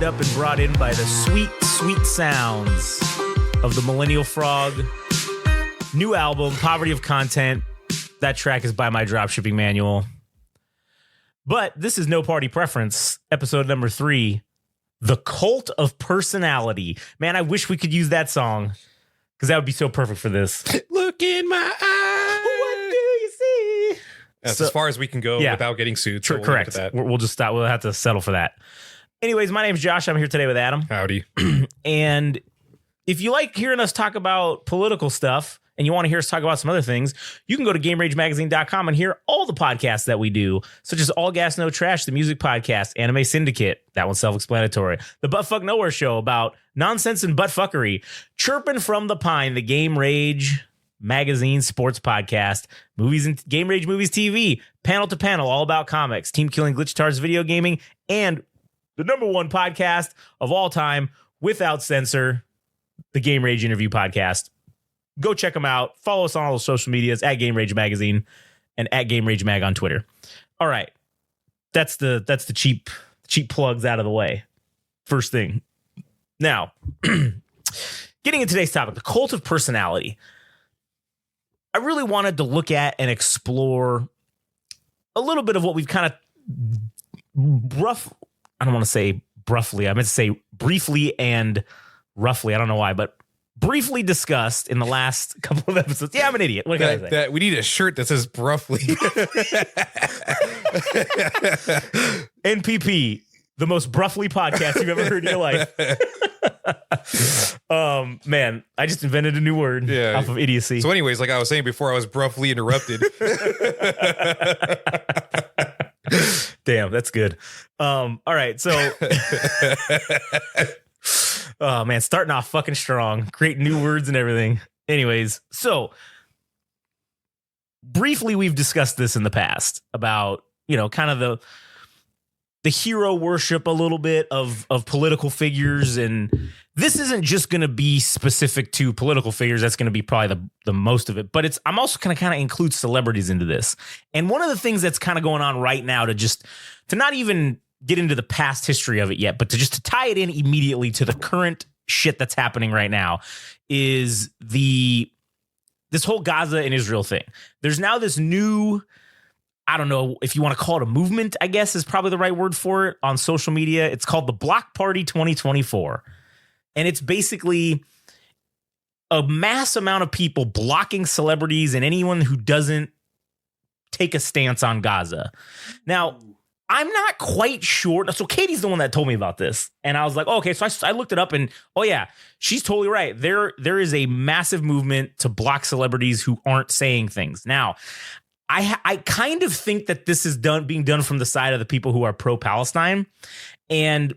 up and brought in by the sweet, sweet sounds of the Millennial Frog. New album, Poverty of Content. That track is by my dropshipping manual. But this is No Party Preference, episode number 3, The Cult of Personality. Man, I wish we could use that song because that would be so perfect for this. Look in my eyes. What do you see? That's as far as we can go without getting sued. So correct. We'll just stop. We'll have to settle for that. Anyways, my name's Josh. I'm here today with Adam. Howdy. And if you like hearing us talk about political stuff and you want to hear us talk about some other things, you can go to GameRageMagazine.com and hear all the podcasts that we do, such as All Gas No Trash, the music podcast, Anime Syndicate, that one's self-explanatory, the Buttfuck Nowhere show about nonsense and buttfuckery, Chirping from the Pine, the Game Rage Magazine sports podcast, movies and Game Rage Movies TV, Panel to Panel, all about comics, Team Killing Glitch Video Gaming, and the number one podcast of all time, without censor, the Game Rage Interview Podcast. Go check them out. Follow us on all the social medias at Game Rage Magazine and at Game Rage Mag on Twitter. All right. That's the cheap plugs out of the way. First thing. Now, getting into today's topic, the cult of personality. I really wanted to look at and explore a little bit of what we've kind of I don't want to say roughly. I meant to say briefly and roughly. I don't know why, but briefly discussed in the last couple of episodes. Yeah, I'm an idiot. What can I say? We need a shirt that says roughly. NPP, the most bruffly podcast you've ever heard in your life. Man, I just invented a new word off of idiocy. So anyways, like I was saying before, I was roughly interrupted. Damn, that's good. All right, so oh man, starting off fucking strong, create new words and everything. Anyways, so briefly we've discussed this in the past about, kind of the hero worship a little bit of political figures, and this isn't just going to be specific to political figures. That's going to be probably the most of it, but I'm also going to kind of include celebrities into this. And one of the things that's kind of going on right now to not even get into the past history of it yet, but to tie it in immediately to the current shit that's happening right now is this whole Gaza and Israel thing. There's now this new, I don't know if you want to call it a movement, I guess is probably the right word for it, on social media. It's called the Block Party 2024. And it's basically a mass amount of people blocking celebrities and anyone who doesn't take a stance on Gaza. Now, I'm not quite sure. So Katie's the one that told me about this. And I was like, okay. So I looked it up and, oh yeah, she's totally right. There is a massive movement to block celebrities who aren't saying things. Now, I kind of think that this is being done from the side of the people who are pro-Palestine. And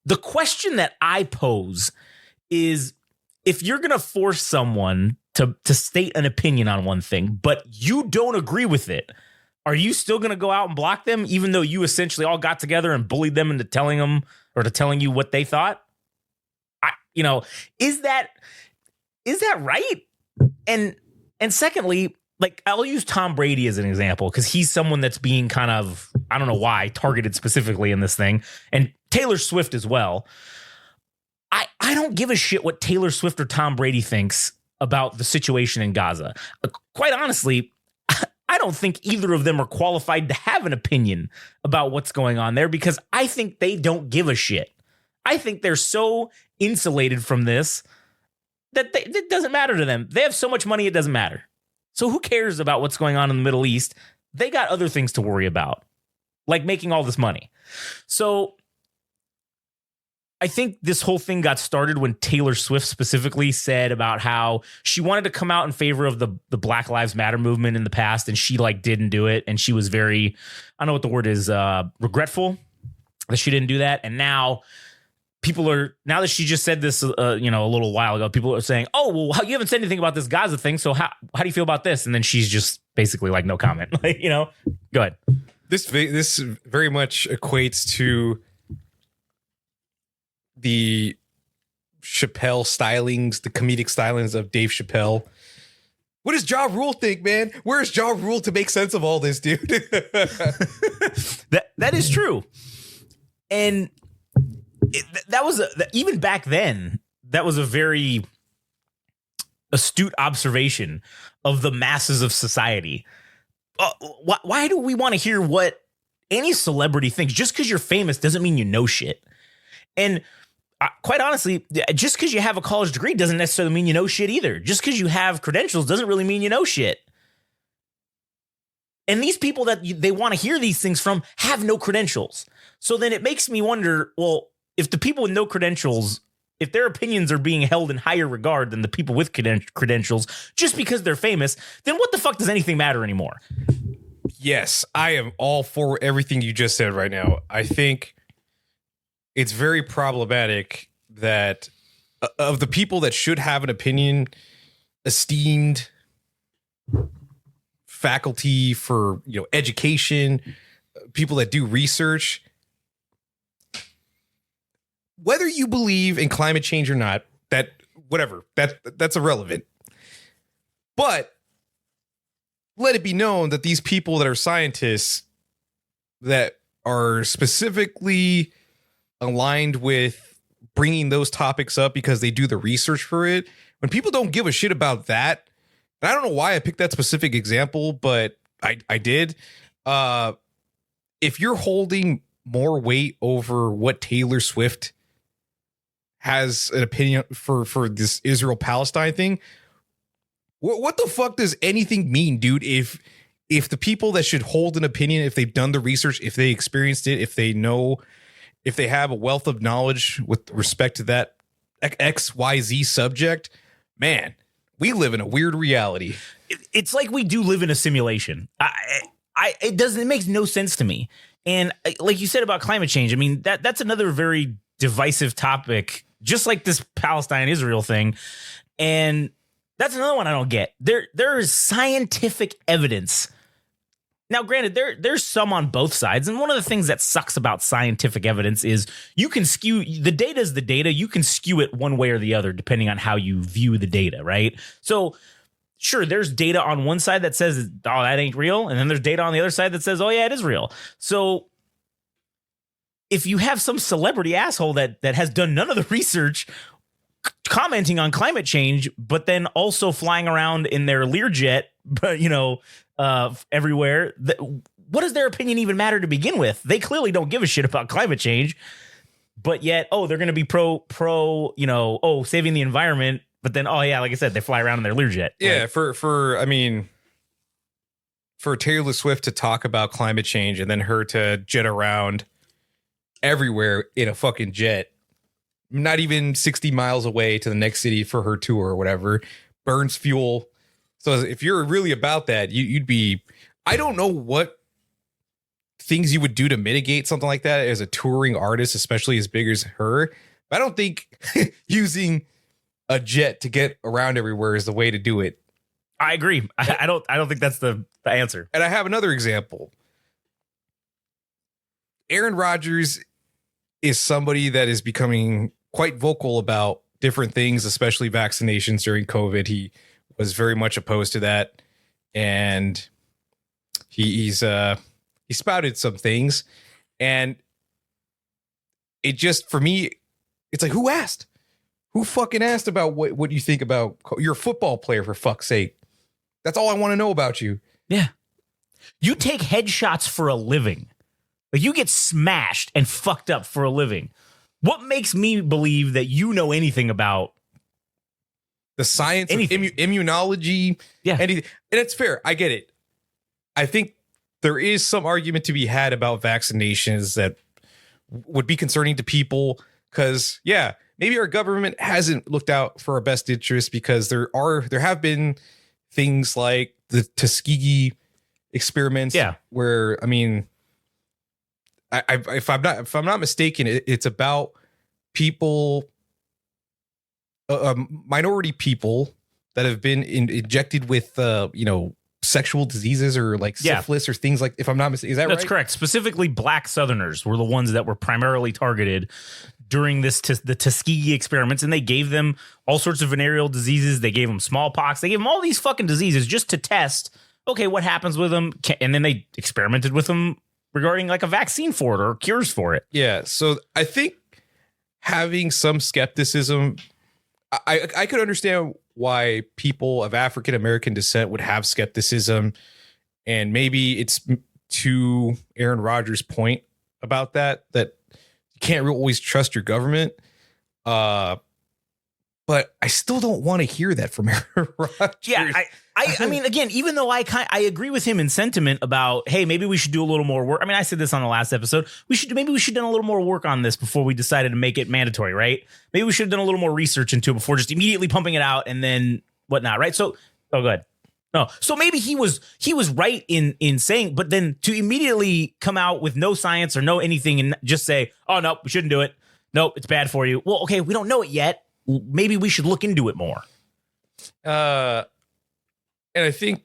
the question that I pose is, if you're going to force someone to state an opinion on one thing, but you don't agree with it, are you still going to go out and block them, even though you essentially all got together and bullied them into telling you what they thought? Is that right? And secondly, like, I'll use Tom Brady as an example because he's someone that's being kind of, I don't know why, targeted specifically in this thing, and Taylor Swift as well. I don't give a shit what Taylor Swift or Tom Brady thinks about the situation in Gaza. Quite honestly, I don't think either of them are qualified to have an opinion about what's going on there because I think they don't give a shit. I think they're so insulated from this that it doesn't matter to them. They have so much money, it doesn't matter. So who cares about what's going on in the Middle East? They got other things to worry about, like making all this money. So I think this whole thing got started when Taylor Swift specifically said about how she wanted to come out in favor of the Black Lives Matter movement in the past, and she didn't do it. And she was very, I don't know what the word is, regretful that she didn't do that. And now now that she just said this, a little while ago, people are saying, oh, well, you haven't said anything about this Gaza thing. So how do you feel about this? And then she's just basically like, no comment. Go ahead. This very much equates to the Chappelle stylings, the comedic stylings of Dave Chappelle. What does Ja Rule think, man? Where's Ja Rule to make sense of all this, dude? That is true. And That was even back then. That was a very astute observation of the masses of society. Why do we want to hear what any celebrity thinks? Just because you're famous doesn't mean you know shit. And quite honestly, just because you have a college degree doesn't necessarily mean you know shit either. Just because you have credentials doesn't really mean you know shit. And these people that they want to hear these things from have no credentials. So then it makes me wonder, well, if the people with no credentials, if their opinions are being held in higher regard than the people with credentials just because they're famous, then what the fuck does anything matter anymore? Yes, I am all for everything you just said right now. I think it's very problematic that of the people that should have an opinion, esteemed faculty for, education, people that do research, whether you believe in climate change or not, that's irrelevant. But let it be known that these people that are scientists that are specifically aligned with bringing those topics up because they do the research for it, when people don't give a shit about that, and I don't know why I picked that specific example, but I did. If you're holding more weight over what Taylor Swift has an opinion for this Israel-Palestine thing, what the fuck does anything mean, dude? If the people that should hold an opinion, if they've done the research, if they experienced it, if they know, if they have a wealth of knowledge with respect to that XYZ subject, man, we live in a weird reality. It's like we do live in a simulation. It makes no sense to me. And like you said about climate change, I mean, that's another very divisive topic, just like this Palestine-Israel thing. And that's another one I don't get. There is scientific evidence. Now, granted, there's some on both sides. And one of the things that sucks about scientific evidence is you can skew the data is the data. You can skew it one way or the other, depending on how you view the data, right? So sure, there's data on one side that says, oh, that ain't real. And then there's data on the other side that says, oh, yeah, it is real. So if you have some celebrity asshole that has done none of the research commenting on climate change, but then also flying around in their Learjet, but everywhere, what does their opinion even matter to begin with? They clearly don't give a shit about climate change, but yet, they're going to be pro, saving the environment. But then, like I said, they fly around in their Learjet. Yeah. For Taylor Swift to talk about climate change and then her to jet around everywhere in a fucking jet, not even 60 miles away to the next city for her tour or whatever, burns fuel. So if you're really about that, you'd be, I don't know what things you would do to mitigate something like that as a touring artist, especially as big as her. But I don't think using a jet to get around everywhere is the way to do it. I agree. I don't think that's the answer. And I have another example. Aaron Rodgers is somebody that is becoming quite vocal about different things, especially vaccinations during COVID. He was very much opposed to that. And he spouted some things. And it just, for me, it's like, who asked? Who fucking asked about what you think about? You're a football player, for fuck's sake. That's all I want to know about you. Yeah. You take headshots for a living. Like, you get smashed and fucked up for a living. What makes me believe that you know anything about the science of immunology? Yeah. Anything. And it's fair. I get it. I think there is some argument to be had about vaccinations that would be concerning to people because, yeah, maybe our government hasn't looked out for our best interest because there have been things like the Tuskegee experiments. Yeah. Where, I mean, if I'm not mistaken, it's about people, minority people that have been injected with, sexual diseases or like syphilis or things like. If I'm not mistaken, is that right? That's correct. Specifically, Black Southerners were the ones that were primarily targeted during the Tuskegee experiments, and they gave them all sorts of venereal diseases. They gave them smallpox. They gave them all these fucking diseases just to test. Okay, what happens with them? And then they experimented with them regarding like a vaccine for it or cures for it. Yeah. So I think having some skepticism. I could understand why people of African American descent would have skepticism, and maybe it's to Aaron Rodgers' point about that you can't always trust your government. But I still don't want to hear that from Aaron Rodgers. Yeah, I mean, again, even though I agree with him in sentiment about, hey, maybe we should do a little more work. I mean, I said this on the last episode. Maybe we should have done a little more work on this before we decided to make it mandatory, right? Maybe we should have done a little more research into it before just immediately pumping it out and then whatnot, right? So, oh, good. No, so maybe he was right in saying, but then to immediately come out with no science or no anything and just say, oh no, we shouldn't do it. Nope, it's bad for you. Well, okay, we don't know it yet. Maybe we should look into it more. And I think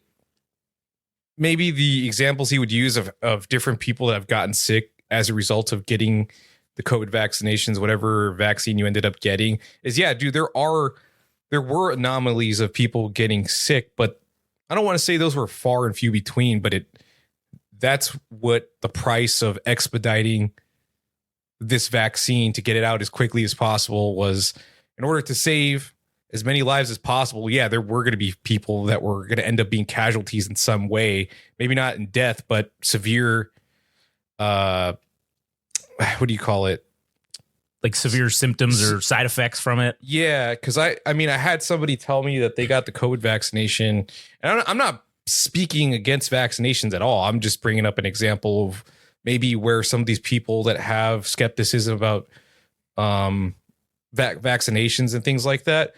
maybe the examples he would use of different people that have gotten sick as a result of getting the COVID vaccinations, whatever vaccine you ended up getting, is, yeah, dude, there were anomalies of people getting sick, but I don't want to say those were far and few between, but that's what the price of expediting this vaccine to get it out as quickly as possible was, in order to save as many lives as possible. Yeah, there were going to be people that were going to end up being casualties in some way, maybe not in death, but severe, what do you call it? Like severe symptoms or side effects from it. Yeah, because I mean, I had somebody tell me that they got the COVID vaccination, and I'm not speaking against vaccinations at all. I'm just bringing up an example of maybe where some of these people that have skepticism about vaccinations and things like that,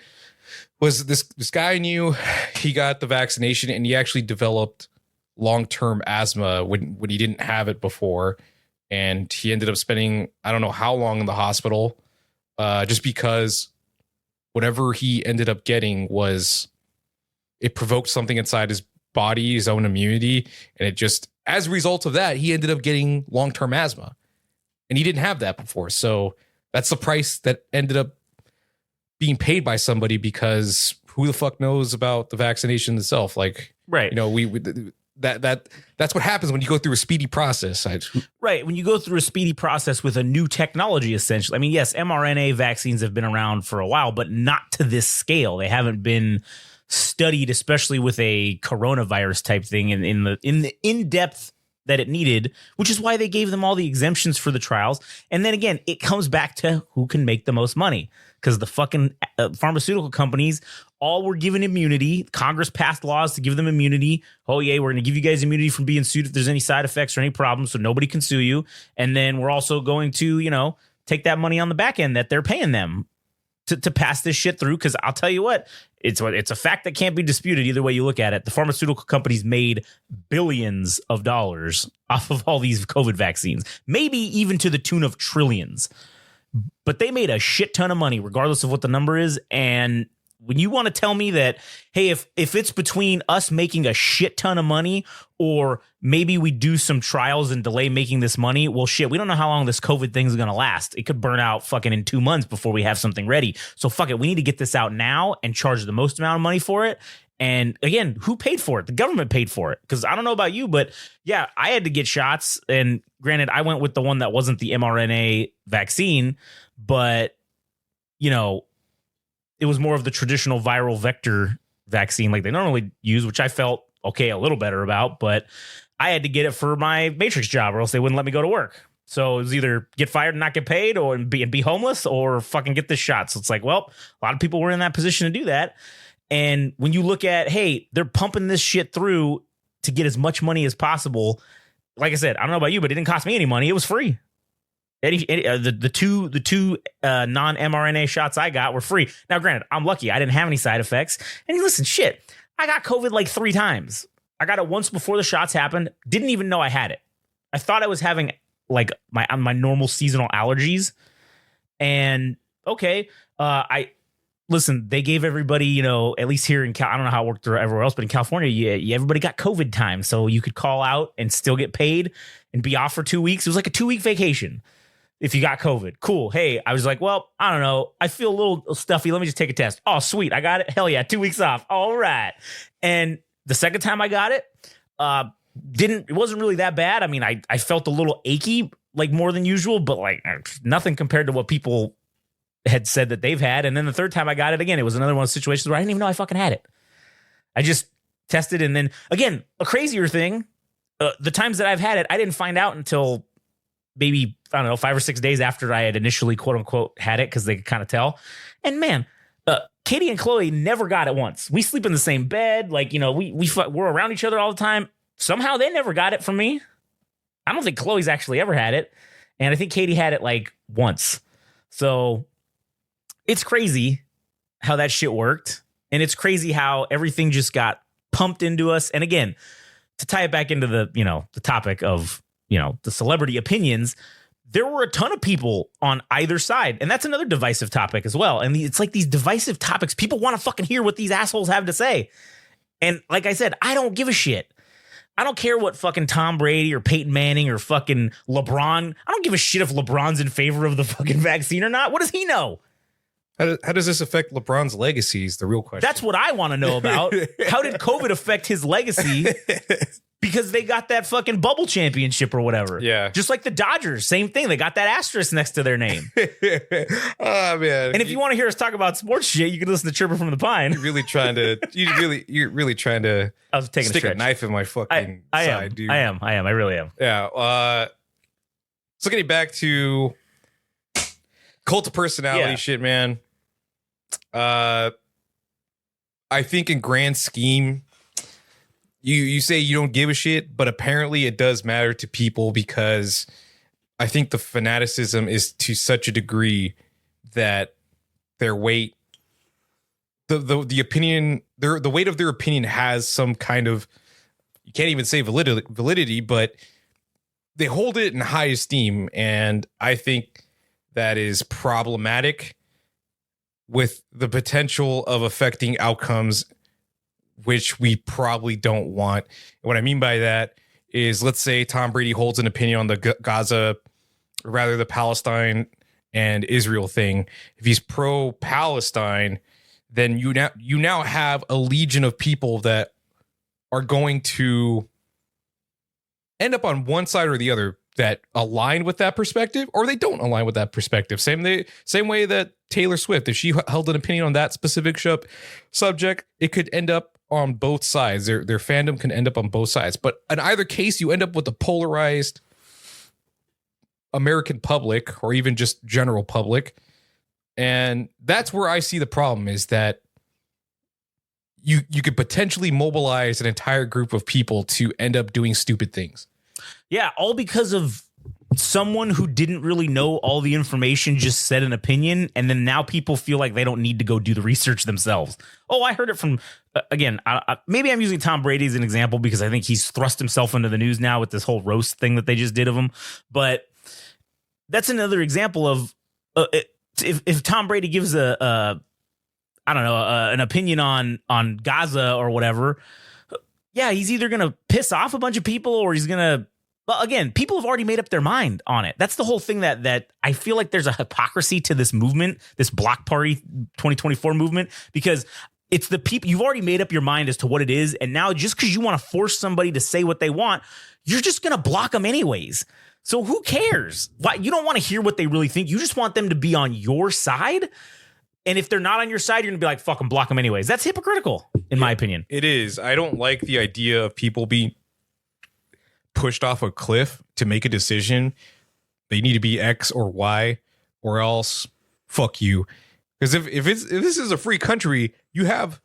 was this guy I knew, he got the vaccination and he actually developed long-term asthma when he didn't have it before. And he ended up spending, I don't know how long in the hospital, just because whatever he ended up getting it provoked something inside his body, his own immunity. And it just, as a result of that, he ended up getting long-term asthma. And he didn't have that before. So that's the price that ended up being paid by somebody, because who the fuck knows about the vaccination itself? Like, right. You know, that's what happens when you go through a speedy process. Right. When you go through a speedy process with a new technology, essentially. I mean, yes, mRNA vaccines have been around for a while, but not to this scale. They haven't been studied, especially with a coronavirus type thing in the in-depth that it needed, which is why they gave them all the exemptions for the trials. And then again, it comes back to who can make the most money, because the fucking pharmaceutical companies all were given immunity. Congress passed laws to give them immunity. Oh, yeah, we're going to give you guys immunity from being sued if there's any side effects or any problems, so nobody can sue you. And then we're also going to, take that money on the back end that they're paying them to pass this shit through. Because I'll tell you what, it's a fact that can't be disputed either way you look at it. The pharmaceutical companies made billions of dollars off of all these COVID vaccines, maybe even to the tune of trillions. But they made a shit ton of money, regardless of what the number is. And when you want to tell me that, hey, if it's between us making a shit ton of money or maybe we do some trials and delay making this money, well, shit, we don't know how long this COVID thing is going to last. It could burn out fucking in 2 months before we have something ready. So fuck it. We need to get this out now and charge the most amount of money for it. And again, who paid for it? The government paid for it. Because I don't know about you, but yeah, I had to get shots. And granted, I went with the one that wasn't the mRNA vaccine, but it was more of the traditional viral vector vaccine like they normally use, which I felt okay, a little better about, but I had to get it for my Matrix job or else they wouldn't let me go to work. So it was either get fired and not get paid or be homeless or fucking get this shot. So it's like, well, a lot of people were in that position to do that. And when you look at, hey, they're pumping this shit through to get as much money as possible. Like I said, I don't know about you, but it didn't cost me any money. It was free. The two non-mRNA shots I got were free. Now, granted, I'm lucky. I didn't have any side effects. And listen, shit, I got COVID like 3 times. I got it once before the shots happened. Didn't even know I had it. I thought I was having like my normal seasonal allergies. And okay, listen, they gave everybody, at least here in I don't know how it worked everywhere else, but in California, everybody got COVID time. So you could call out and still get paid and be off for 2 weeks. It was like a 2-week vacation if you got COVID. Cool. Hey, I was like, well, I don't know. I feel a little stuffy. Let me just take a test. Oh, sweet. I got it. Hell yeah. 2 weeks off. All right. And the second time I got it, it wasn't really that bad. I mean, I felt a little achy, like more than usual, but like nothing compared to what people had said that they've had. And then the third time I got it again, it was another one of those situations where I didn't even know I fucking had it. I just tested. And then again, a crazier thing, the times that I've had it, I didn't find out until maybe, I don't know, 5 or 6 days after I had initially quote unquote had it, because they could kind of tell. And man, Katie and Chloe never got it once. We sleep in the same bed. Like, you know, we're around each other all the time. Somehow they never got it from me. I don't think Chloe's actually ever had it. And I think Katie had it like once. So it's crazy how that shit worked. And it's crazy how everything just got pumped into us. And again, to tie it back into the, you know, the topic of, you know, the celebrity opinions, there were a ton of people on either side. And that's another divisive topic as well. And it's like these divisive topics, people want to fucking hear what these assholes have to say. And like I said, I don't give a shit. I don't care what fucking Tom Brady or Peyton Manning or fucking LeBron. I don't give a shit if LeBron's in favor of the fucking vaccine or not. What does he know? How does this affect LeBron's legacy is the real question. That's what I want to know about. How did COVID affect his legacy? Because they got that fucking bubble championship or whatever. Yeah. Just like the Dodgers, same thing. They got that asterisk next to their name. Oh man. And if you want to hear us talk about sports shit, you can listen to Chirper from the Pine. You're really trying to I was taking stick a knife in my fucking side, dude. I am. I really am. Yeah. So getting back to cult of personality shit, man. I think in grand scheme, you say you don't give a shit, but apparently it does matter to people, because I think the fanaticism is to such a degree that their weight, the opinion, the weight of their opinion has some kind of, you can't even say validity, but they hold it in high esteem. And I think that is problematic, with the potential of affecting outcomes which we probably don't want. And what I mean by that is, let's say Tom Brady holds an opinion on the Gaza, or rather the Palestine and Israel thing. If he's pro-Palestine, then you now have a legion of people that are going to end up on one side or the other that align with that perspective, or they don't align with that perspective. Same way that Taylor Swift, if she held an opinion on that specific subject, it could end up on both sides. Their fandom can end up on both sides. But in either case, you end up with a polarized American public, or even just general public. And that's where I see the problem, is that you could potentially mobilize an entire group of people to end up doing stupid things. Yeah, all because of someone who didn't really know all the information just said an opinion, and then now people feel like they don't need to go do the research themselves. Oh, I heard it from, again, maybe I'm using Tom Brady as an example because I think he's thrust himself into the news now with this whole roast thing that they just did of him. But that's another example of if Tom Brady gives an opinion on Gaza or whatever, yeah, he's either going to piss off a bunch of people, or he's going to, well, again, people have already made up their mind on it. That's the whole thing that I feel like there's a hypocrisy to this movement, this Block Party 2024 movement, because it's the people, you've already made up your mind as to what it is. And now just because you want to force somebody to say what they want, you're just going to block them anyways. So who cares? Why? You don't want to hear what they really think. You just want them to be on your side. And if they're not on your side, you're going to be like, fucking block them anyways. That's hypocritical, in my opinion. It is. I don't like the idea of people being pushed off a cliff to make a decision. They need to be X or Y, or else fuck you. Because if this is a free country, you have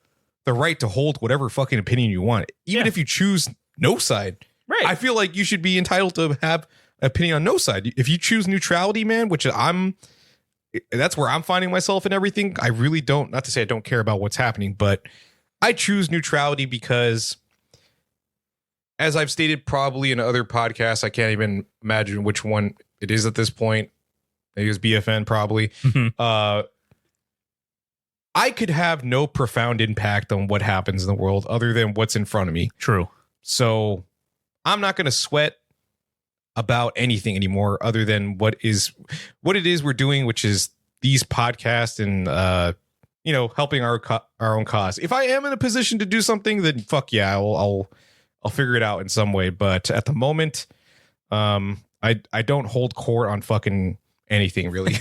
the right to hold whatever fucking opinion you want, even if you choose no side. Right. I feel like you should be entitled to have an opinion on no side. If you choose neutrality, man, which that's where I'm finding myself in everything. I really don't, not to say I don't care about what's happening, but I choose neutrality because, as I've stated probably in other podcasts, I can't even imagine which one it is at this point. Maybe it's BFN probably. Mm-hmm. I could have no profound impact on what happens in the world other than what's in front of me. True. So I'm not going to sweat about anything anymore other than what it is we're doing, which is these podcasts and helping our own cause. If I am in a position to do something, then fuck yeah, I'll figure it out in some way. But at the moment, I don't hold court on fucking anything really.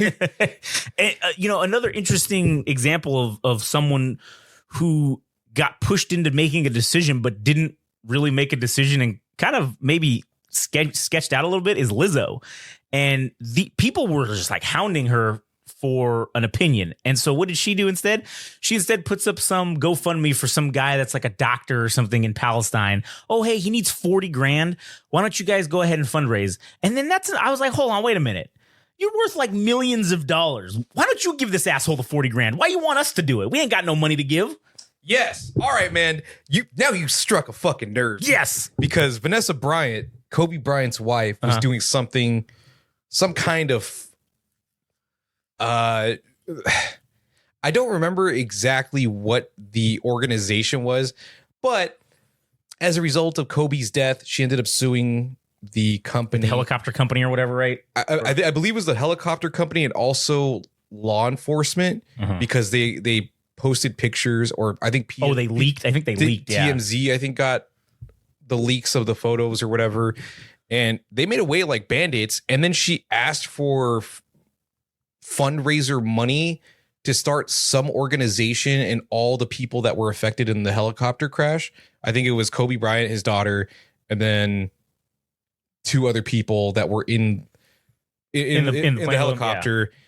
And, another interesting example of someone who got pushed into making a decision but didn't really make a decision and kind of maybe sketched out a little bit is Lizzo. And the people were just like hounding her for an opinion. And so what did she do instead? She instead puts up some GoFundMe for some guy that's like a doctor or something in Palestine. Oh, hey, he needs 40 grand. Why don't you guys go ahead and fundraise? And then I was like, hold on, wait a minute. You're worth like millions of dollars. Why don't you give this asshole the 40 grand? Why you want us to do it? We ain't got no money to give. Yes. All right, man. You struck a fucking nerve. Yes. Because Vanessa Bryant, Kobe Bryant's wife, was doing some kind of I don't remember exactly what the organization was, but as a result of Kobe's death, she ended up suing the company, the helicopter company or whatever, right? I believe it was the helicopter company and also law enforcement because they posted pictures, or I think they leaked. I think they leaked. TMZ, I think, got the leaks of the photos or whatever, and they made away like bandits. And then she asked for fundraiser money to start some organization and all the people that were affected in the helicopter crash. I think it was Kobe Bryant, his daughter, and then 2 other people that were in the helicopter. Yeah.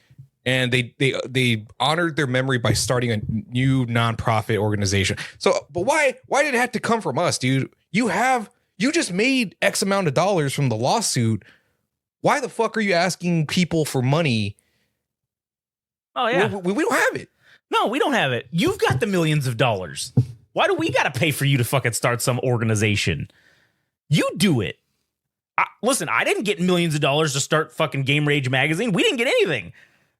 And they honored their memory by starting a new nonprofit organization. So, but why did it have to come from us, dude? You just made X amount of dollars from the lawsuit. Why the fuck are you asking people for money? Oh, yeah. We don't have it. No, we don't have it. You've got the millions of dollars. Why do we got to pay for you to fucking start some organization? You do it. Listen, I didn't get millions of dollars to start fucking Game Rage magazine. We didn't get anything.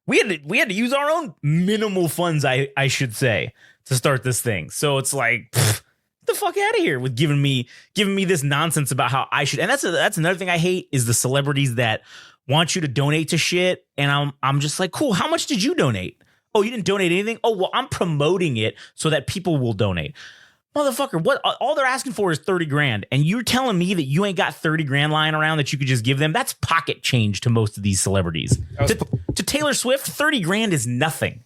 We had to use our own minimal funds, I should say, to start this thing. So it's like, get the fuck out of here with giving me this nonsense about how I should. And that's another thing I hate is the celebrities that want you to donate to shit. And I'm just like, cool. How much did you donate? Oh, you didn't donate anything? Oh, well, I'm promoting it so that people will donate. Motherfucker, what all they're asking for is 30 grand. And you're telling me that you ain't got 30 grand lying around that you could just give them? That's pocket change to most of these celebrities. To Taylor Swift, 30 grand is nothing.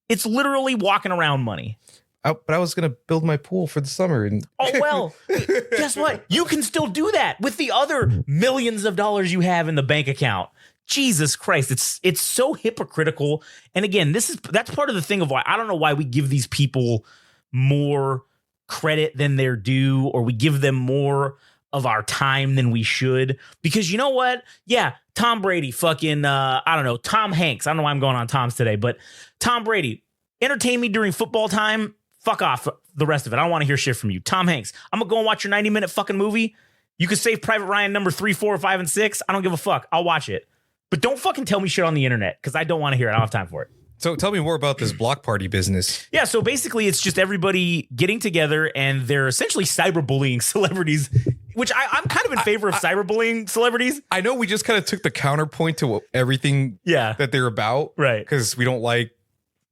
It's literally walking around money. But I was going to build my pool for the summer. And oh, well, guess what? You can still do that with the other millions of dollars you have in the bank account. Jesus Christ, it's so hypocritical. And again, that's part of the thing of why I don't know why we give these people more credit than they're due, or we give them more of our time than we should. Because you know what? Yeah, Tom Brady, fucking, I don't know, Tom Hanks. I don't know why I'm going on Tom's today, but Tom Brady, entertain me during football time. Fuck off the rest of it. I don't want to hear shit from you. Tom Hanks, I'm going to go and watch your 90-minute fucking movie. You could save Private Ryan number 3, 4, 5, and 6. I don't give a fuck. I'll watch it. But don't fucking tell me shit on the internet because I don't want to hear it. I don't have time for it. So tell me more about this block party business. Yeah, so basically it's just everybody getting together and they're essentially cyberbullying celebrities, which I'm kind of in favor of cyberbullying celebrities. I know we just kind of took the counterpoint to everything that they're about. Right. Because we don't like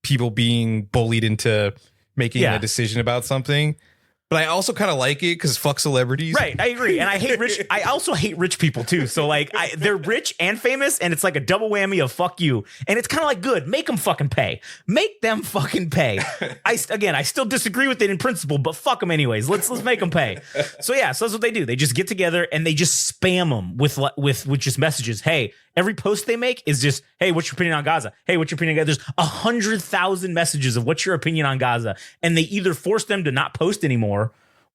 people being bullied into making a decision about something. But I also kind of like it because fuck celebrities. Right, I agree. And I hate rich. I also hate rich people too. So like they're rich and famous and it's like a double whammy of fuck you. And it's kind of like, good, make them fucking pay. Make them fucking pay. I still disagree with it in principle, but fuck them anyways. Let's make them pay. So yeah, so that's what they do. They just get together and they just spam them with just messages. Hey, every post they make is just, hey, what's your opinion on Gaza? Hey, what's your opinion on Gaza? There's 100,000 messages of what's your opinion on Gaza. And they either force them to not post anymore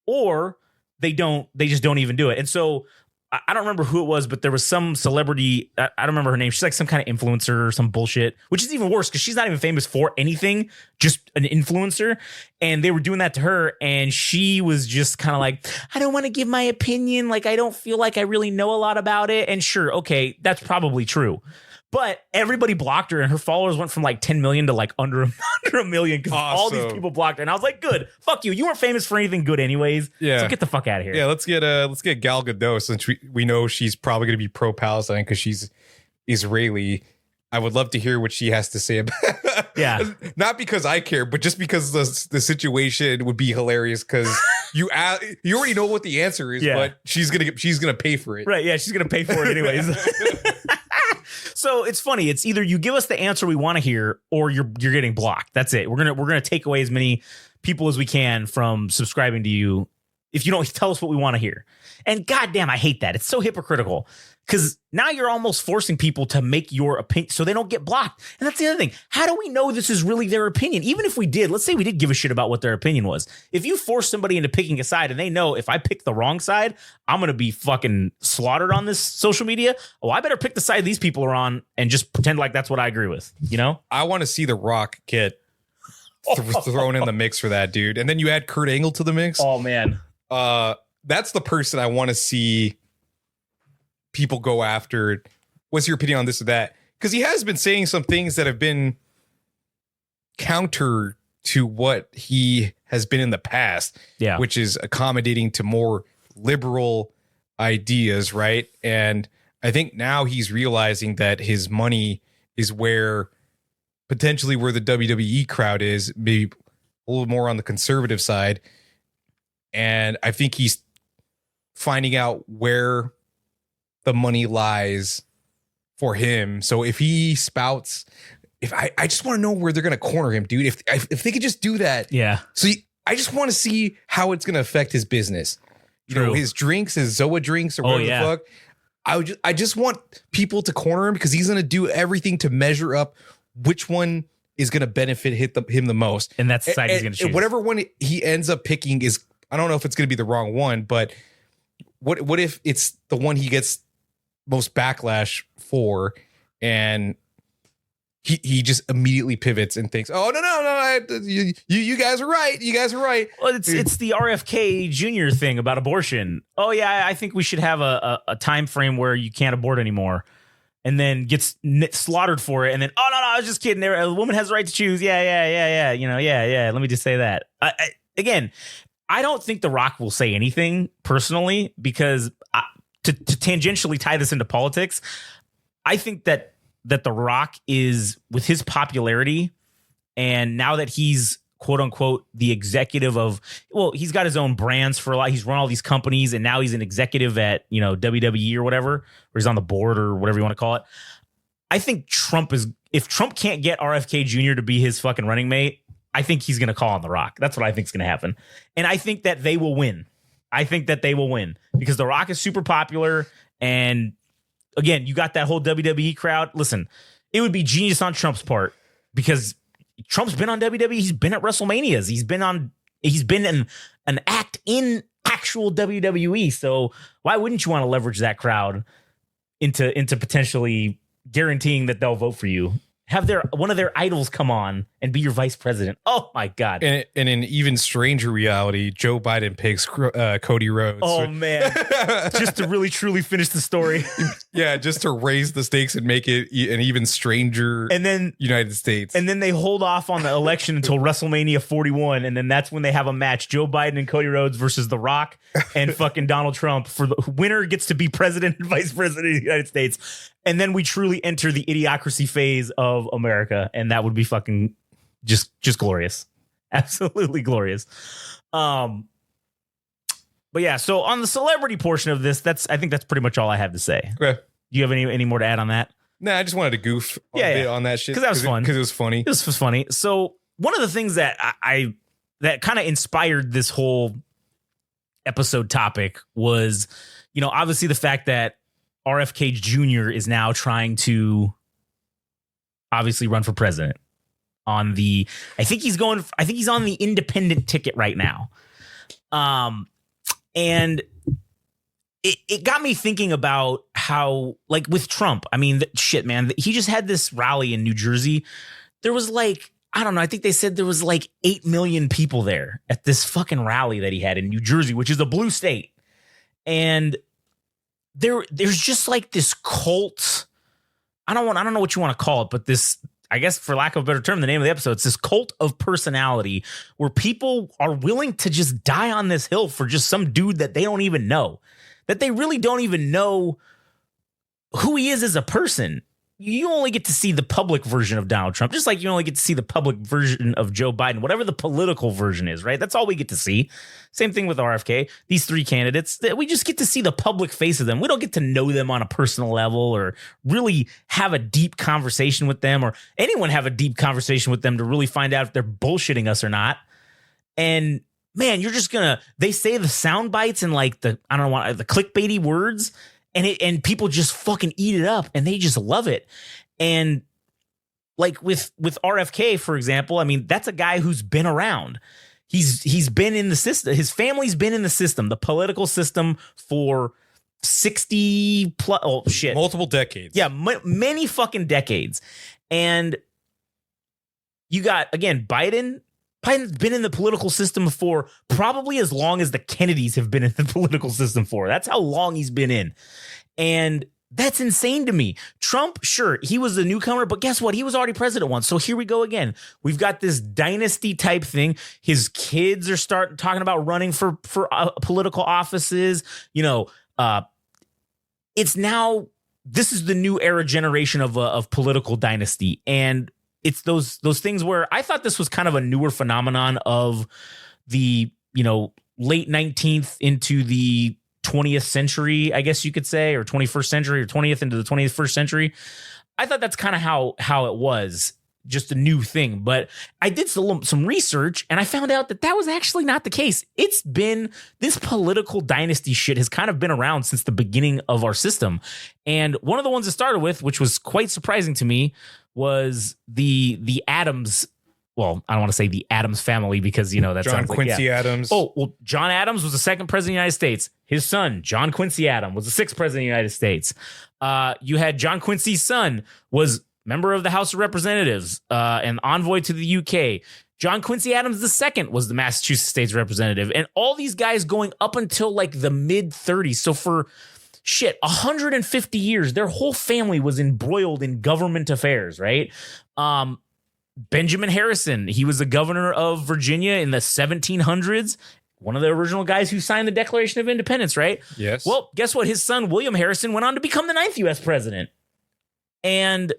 or they just don't even do it. And so I don't remember who it was, but there was some celebrity. I don't remember her name. She's like some kind of influencer or some bullshit, which is even worse because she's not even famous for anything, just an influencer. And they were doing that to her. And she was just kind of like, I don't want to give my opinion. Like, I don't feel like I really know a lot about it. And sure, okay, that's probably true. But everybody blocked her and her followers went from like 10 million to like under a million because all these people blocked her. And I was like, good, fuck you. You weren't famous for anything good anyways. Yeah. So get the fuck out of here. Yeah, let's get Gal Gadot since we know she's probably going to be pro-Palestine because she's Israeli. I would love to hear what she has to say about it. Yeah. Not because I care, but just because the situation would be hilarious because you already know what the answer is, but she's gonna pay for it. Right, yeah, she's gonna pay for it anyways. So it's funny. It's either you give us the answer we want to hear, or you're getting blocked. That's it. We're gonna take away as many people as we can from subscribing to you if you don't tell us what we want to hear. And goddamn, I hate that. It's so hypocritical, because now you're almost forcing people to make your opinion so they don't get blocked. And that's the other thing. How do we know this is really their opinion? Even if we did, let's say we did give a shit about what their opinion was. If you force somebody into picking a side and they know if I pick the wrong side, I'm going to be fucking slaughtered on this social media. Oh, I better pick the side these people are on and just pretend like that's what I agree with. You know? I want to see The Rock get thrown in the mix for that, dude. And then you add Kurt Angle to the mix. Oh, man. That's the person I want to see people go after. What's your opinion on this or that? Because he has been saying some things that have been counter to what he has been in the past, which is accommodating to more liberal ideas, right? And I think now he's realizing that his money is potentially where the WWE crowd is, maybe a little more on the conservative side. And I think he's finding out where the money lies for him. So if he spouts, I just want to know where they're going to corner him, dude. If they could just do that. Yeah. So I just want to see how it's going to affect his business. You know, his drinks, his Zoa drinks or whatever the fuck. I just want people to corner him, because he's going to do everything to measure up which one is going to benefit him the most. And that's the side he's going to choose. Whatever one he ends up picking is, I don't know if it's going to be the wrong one, but what if it's the one he gets most backlash for, and he just immediately pivots and thinks, oh no, you guys are right, Well, it's the RFK Jr. thing about abortion. Oh yeah, I think we should have a time frame where you can't abort anymore, and then gets slaughtered for it, and then oh no, I was just kidding. A woman has the right to choose. Yeah. You know, yeah. Let me just say that again. I don't think The Rock will say anything personally, because to tangentially tie this into politics, I think that The Rock is, with his popularity, and now that he's quote unquote the executive of, well, he's got his own brands for a lot. He's run all these companies, and now he's an executive at, you know, WWE or whatever, or he's on the board or whatever you want to call it. I think if Trump can't get RFK Jr. to be his fucking running mate, I think he's going to call on The Rock. That's what I think is going to happen. And I think that they will win. Because The Rock is super popular. And again, you got that whole WWE crowd. Listen, it would be genius on Trump's part, because Trump's been on WWE. He's been at WrestleManias. He's been in an act in actual WWE. So why wouldn't you want to leverage that crowd into potentially guaranteeing that they'll vote for you? Have one of their idols come on and be your vice president. Oh my God. And in an even stranger reality, Joe Biden picks Cody Rhodes. Oh man. Just to really truly finish the story. Yeah, just to raise the stakes and make it an even stranger United States. And then they hold off on the election until WrestleMania 41. And then that's when they have a match. Joe Biden and Cody Rhodes versus The Rock and fucking Donald Trump. For the winner gets to be president and vice president of the United States. And then we truly enter the idiocracy phase of America. And that would be fucking just glorious. Absolutely glorious. But yeah, so on the celebrity portion of this, I think that's pretty much all I have to say. Okay. Do you have any more to add on that? Nah, I just wanted to goof a bit on that shit. Because that was fun. Because it was funny. This was funny. So one of the things that that kind of inspired this whole episode topic was, you know, obviously the fact that RFK Jr. is now trying to obviously run for president on I think he's on the independent ticket right now. And it got me thinking about how, like with Trump, I mean, shit, man, he just had this rally in New Jersey. There was like, I don't know, I think they said there was like 8 million people there at this fucking rally that he had in New Jersey, which is a blue state. And there's just like this cult. I don't know what you want to call it, but this, I guess for lack of a better term, the name of the episode, it's this cult of personality where people are willing to just die on this hill for just some dude that they don't even know, that they really don't even know who he is as a person. you only get to see the public version of Donald Trump, just like you only get to see the public version of Joe Biden, whatever the political version is, right? That's all we get to see. Same thing with RFK. These three candidates, we just get to see the public face of them. We don't get to know them on a personal level or really have a deep conversation with them, or anyone have a deep conversation with them to really find out if they're bullshitting us or not. And man, you're just they say the sound bites and like the clickbaity words, and people just fucking eat it up and they just love it. And like with RFK, for example, I mean, that's a guy who's been around. He's been in the system. His family's been in the system, the political system, for 60 plus, multiple decades. Yeah, many fucking decades. And you got, again, Biden's been in the political system for probably as long as the Kennedys have been in the political system for. That's how long he's been in. And that's insane to me. Trump, sure, he was the newcomer, but guess what? He was already president once. So here we go again. We've got this dynasty type thing. His kids are talking about running for political offices. You know, it's now, this is the new era generation of political dynasty. And it's those things where I thought this was kind of a newer phenomenon of the, you know, late 19th into the 20th century, I guess you could say, or 21st century, or 20th into the 21st century. I thought that's kind of how it was, just a new thing. But I did some research and I found out that was actually not the case. It's been, this political dynasty shit has kind of been around since the beginning of our system. And one of the ones it started with, which was quite surprising to me, was the Adams. Well, I don't want to say the Adams family because, you know, that's John Quincy Adams. Oh, well, John Adams was the second president of the United States. His son, John Quincy Adams, was the sixth president of the United States. You had John Quincy's son was member of the House of Representatives and envoy to the UK. John Quincy Adams II was the Massachusetts State's representative. And all these guys going up until like the mid 30s. So for 150 years, their whole family was embroiled in government affairs, right? Benjamin Harrison, he was the governor of Virginia in the 1700s. One of the original guys who signed the Declaration of Independence, right? Yes. Well, guess what? His son, William Harrison, went on to become the 9th U.S. president. And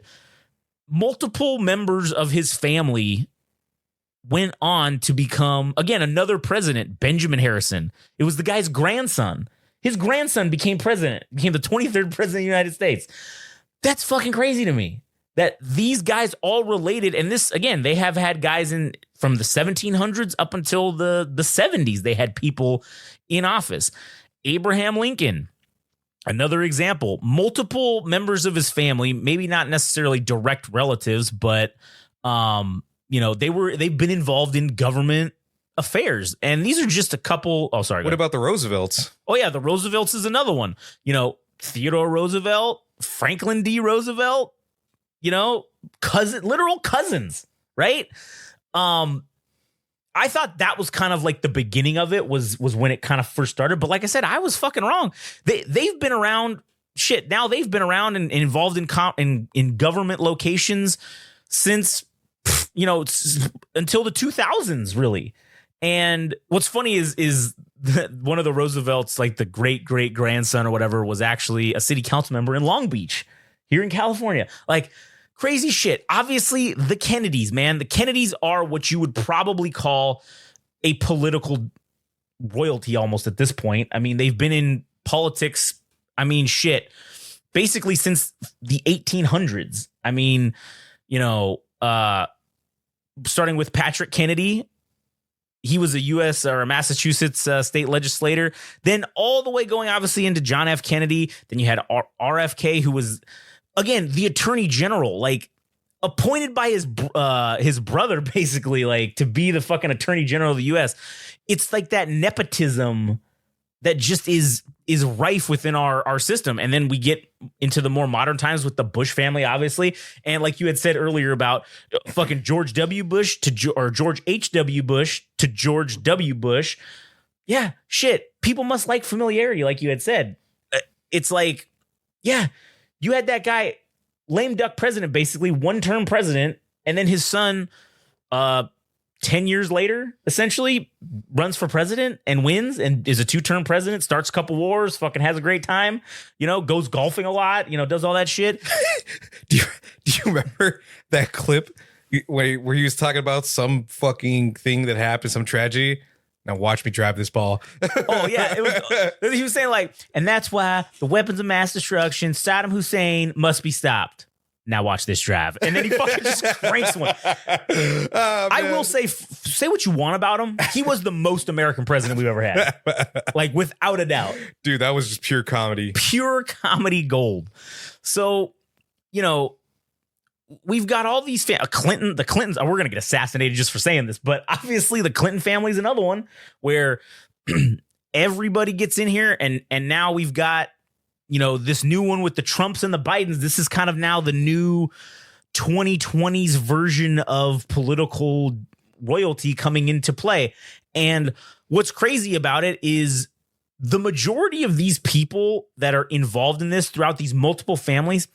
multiple members of his family went on to become, again, another president, Benjamin Harrison. It was the guy's grandson. His grandson became president, became the 23rd president of the United States. That's fucking crazy to me. That these guys all related, and this, again, they have had guys from the 1700s up until the 70s. They had people in office. Abraham Lincoln, another example. Multiple members of his family, maybe not necessarily direct relatives, but you know, they've been involved in government affairs. And these are just a couple. Oh, sorry. What about the Roosevelts? Oh yeah, the Roosevelts is another one. You know, Theodore Roosevelt, Franklin D. Roosevelt. You know, literal cousins, right? I thought that was kind of like the beginning of it was when it kind of first started. But like I said, I was fucking wrong. They've been around shit. Now they've been around and involved in government locations since, you know, until the 2000s, really. And what's funny is that one of the Roosevelts, like the great grandson or whatever, was actually a city council member in Long Beach here in California. Like, crazy shit. Obviously, the Kennedys, man. The Kennedys are what you would probably call a political royalty almost at this point. I mean, they've been in politics, I mean, shit, basically since the 1800s. I mean, you know, starting with Patrick Kennedy. He was a U.S. or a Massachusetts state legislator. Then all the way going, obviously, into John F. Kennedy. Then you had RFK, who was, again, the attorney general, like appointed by his brother, basically, like to be the fucking attorney general of the U.S. It's like that nepotism that just is rife within our system. And then we get into the more modern times with the Bush family, obviously. And like you had said earlier about fucking George W. Bush or George H.W. Bush to George W. Bush. Yeah, shit. People must like familiarity, like you had said. It's like, yeah, you had that guy, lame duck president, basically one-term president, and then his son 10 years later, essentially, runs for president and wins and is a 2-term president, starts a couple wars, fucking has a great time, goes golfing a lot, does all that shit. Do you remember that clip where he was talking about some fucking thing that happened, some tragedy? Now watch me drive this ball. Oh, yeah. He was saying, like, and that's why the weapons of mass destruction, Saddam Hussein, must be stopped. Now watch this drive. And then he fucking just cranks one. I will say what you want about him. He was the most American president we've ever had. Like, without a doubt. Dude, that was just pure comedy. Pure comedy gold. So, we've got all these the Clintons, we're going to get assassinated just for saying this, but obviously the Clinton family is another one where everybody gets in here and now we've got, this new one with the Trumps and the Bidens. This is kind of now the new 2020s version of political royalty coming into play. And what's crazy about it is the majority of these people that are involved in this throughout these multiple families,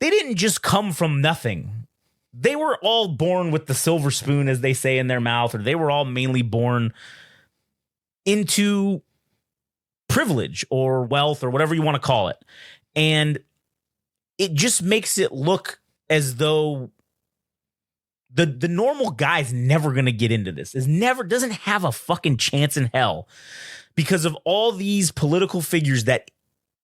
they didn't just come from nothing. They were all born with the silver spoon, as they say, in their mouth, or they were all mainly born into privilege or wealth or whatever you want to call it. And it just makes it look as though the normal guy's never going to get into this. Doesn't have a fucking chance in hell because of all these political figures that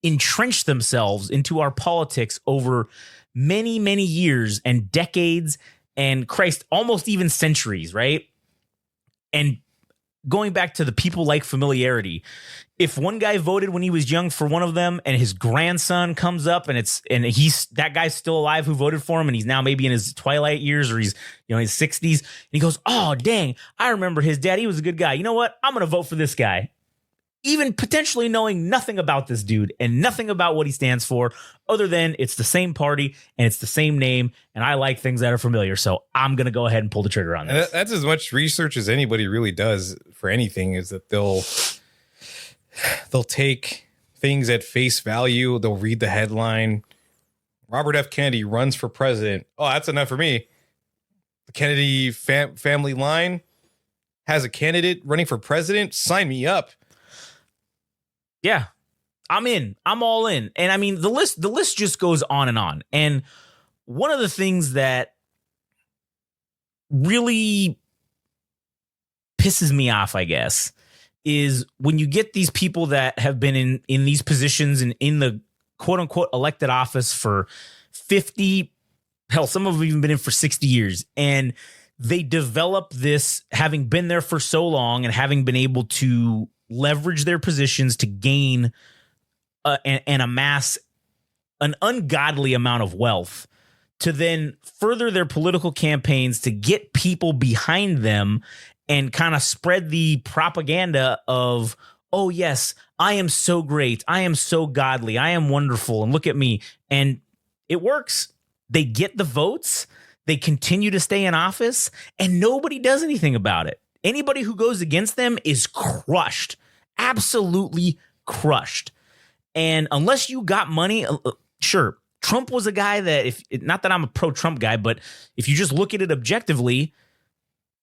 entrench themselves into our politics over many, many years and decades and Christ, almost even centuries, right? And going back to the people like familiarity, if one guy voted when he was young for one of them and his grandson comes up and that guy's still alive who voted for him and he's now maybe in his twilight years or he's his 60s and he goes, oh dang, I remember his dad, he was a good guy, you know what, I'm gonna vote for this guy, even potentially knowing nothing about this dude and nothing about what he stands for other than it's the same party and it's the same name and I like things that are familiar, so I'm gonna go ahead and pull the trigger on this. That's as much research as anybody really does for anything, is that they'll take things at face value. They'll read the headline, Robert F. Kennedy runs for president. Oh, that's enough for me. The Kennedy family line has a candidate running for president. Sign me up. Yeah, I'm in. I'm all in. And I mean, the list just goes on and on. And one of the things that really pisses me off, I guess, is when you get these people that have been in these positions and in the quote unquote elected office for 50, hell, some of them have even been in for 60 years. And they develop this, having been there for so long and having been able to leverage their positions to gain and amass an ungodly amount of wealth to then further their political campaigns to get people behind them and kind of spread the propaganda of, oh, yes, I am so great. I am so godly. I am wonderful. And look at me. And it works. They get the votes. They continue to stay in office and nobody does anything about it. Anybody who goes against them is crushed, absolutely crushed. And unless you got money, sure, Trump was a guy that not that I'm a pro-Trump guy, but if you just look at it objectively,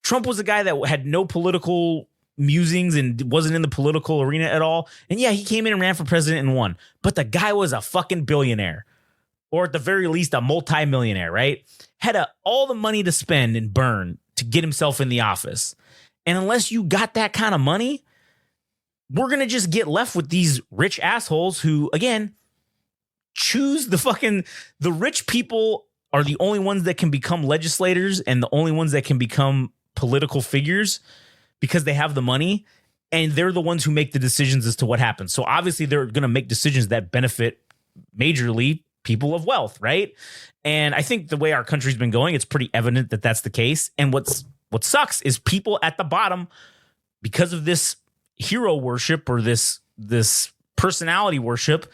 Trump was a guy that had no political musings and wasn't in the political arena at all. And yeah, he came in and ran for president and won. But the guy was a fucking billionaire, or at the very least a multimillionaire, right? Had all the money to spend and burn to get himself in the office. And unless you got that kind of money, we're going to just get left with these rich assholes who, again, choose the rich people are the only ones that can become legislators and the only ones that can become political figures because they have the money, and they're the ones who make the decisions as to what happens. So obviously they're going to make decisions that benefit majorly people of wealth, right? And I think the way our country's been going, it's pretty evident that that's the case. And what sucks is people at the bottom, because of this hero worship or this personality worship,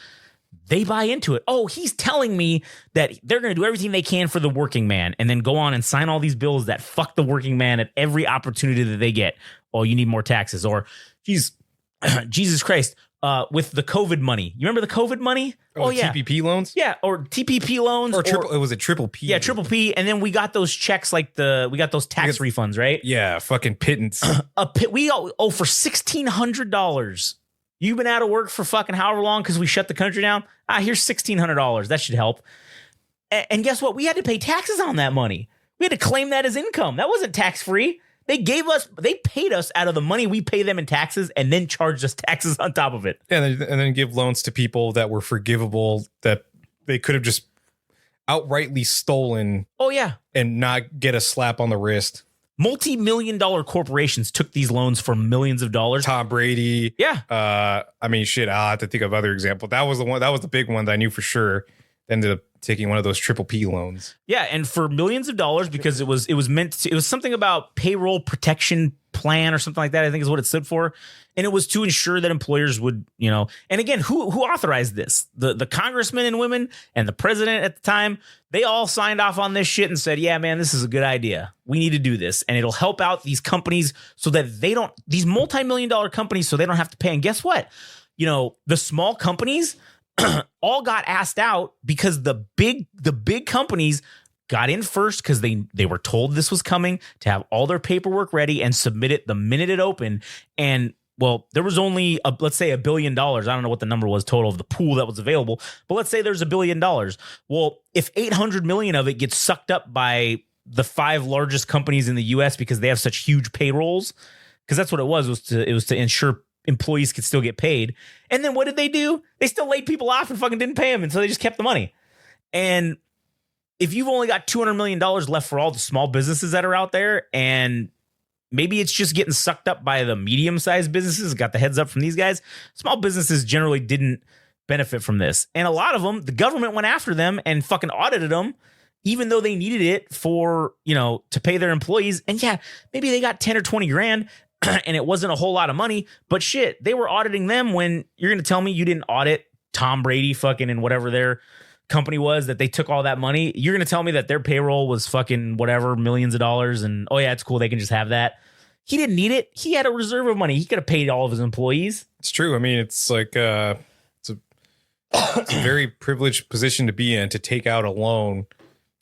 they buy into it. Oh, he's telling me that they're going to do everything they can for the working man and then go on and sign all these bills that fuck the working man at every opportunity that they get. Oh, you need more taxes. Or, Jesus Christ, with the COVID money. You remember the COVID money? Oh yeah. TPP loans? Yeah, or TPP loans. Or triple, it was a triple P. Yeah, triple P. And then we got those checks we got those tax refunds, right? Yeah, fucking pittance. We owe for $1,600. You've been out of work for fucking however long because we shut the country down. Here's $1,600. That should help. And guess what? We had to pay taxes on that money. We had to claim that as income. That wasn't tax-free. They paid us out of the money we pay them in taxes and then charged us taxes on top of it. And then give loans to people that were forgivable that they could have just outrightly stolen. Oh, yeah. And not get a slap on the wrist. Multi-million-dollar corporations took these loans for millions of dollars. Tom Brady. Yeah. I mean, shit, I'll have to think of other examples. That was the big one that I knew for sure. Ended up taking one of those triple P loans. Yeah, and for millions of dollars because it was something about payroll protection plan or something like that, I think is what it stood for. And it was to ensure that employers would, and again, who authorized this? The congressmen and women and the president at the time, they all signed off on this shit and said, yeah, man, this is a good idea. We need to do this. And it'll help out these companies so that these multi-million-dollar companies, so they don't have to pay. And guess what? The small companies all got asked out because the big companies got in first because they were told this was coming to have all their paperwork ready and submit it the minute it opened. And well, there was only let's say $1 billion. I don't know what the number was total of the pool that was available, but let's say there's $1 billion. Well, if 800 million of it gets sucked up by the 5 largest companies in the US because they have such huge payrolls, because that's what it was to ensure employees could still get paid. And then what did they do? They still laid people off and fucking didn't pay them. And so they just kept the money. And if you've only got $200 million left for all the small businesses that are out there, and maybe it's just getting sucked up by the medium-sized businesses, got the heads up from these guys, small businesses generally didn't benefit from this. And a lot of them, the government went after them and fucking audited them, even though they needed it for, to pay their employees. And yeah, maybe they got 10 or 20 grand. And it wasn't a whole lot of money, but shit, they were auditing them when you're going to tell me you didn't audit Tom Brady fucking and whatever their company was that they took all that money. You're going to tell me that their payroll was fucking whatever, millions of dollars. And oh yeah, it's cool. They can just have that. He didn't need it. He had a reserve of money. He could have paid all of his employees. It's true. I mean, it's like, it's a very privileged position to be in, to take out a loan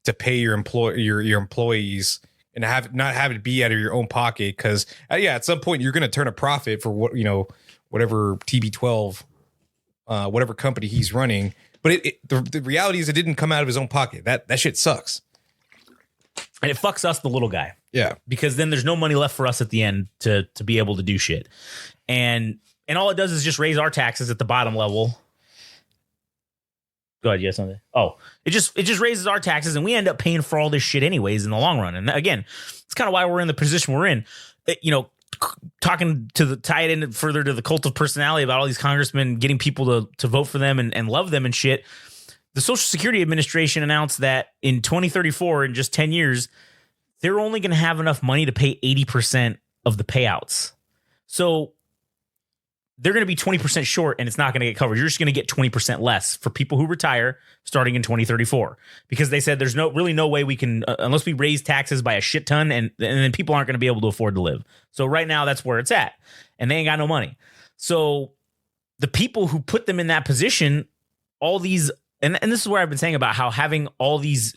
to pay your employees. And not have it be out of your own pocket, because at some point you're going to turn a profit for whatever TB12, whatever company he's running. But the reality is it didn't come out of his own pocket. That shit sucks, and it fucks us, the little guy. Yeah, because then there's no money left for us at the end to be able to do shit, and all it does is just raise our taxes at the bottom level. Go ahead, yes, something. Oh, it just raises our taxes, and we end up paying for all this shit anyways in the long run. And again, it's kind of why we're in the position we're in. Talking tie it in further to the cult of personality about all these congressmen getting people to vote for them and love them and shit. The Social Security Administration announced that in 2034, in just 10 years, they're only going to have enough money to pay 80% of the payouts. So they're going to be 20% short, and it's not going to get covered. You're just going to get 20% less for people who retire starting in 2034, because they said there's really no way we can, unless we raise taxes by a shit ton, and then people aren't going to be able to afford to live. So right now that's where it's at, and they ain't got no money. So the people who put them in that position, all these, and this is where I've been saying about how having all these,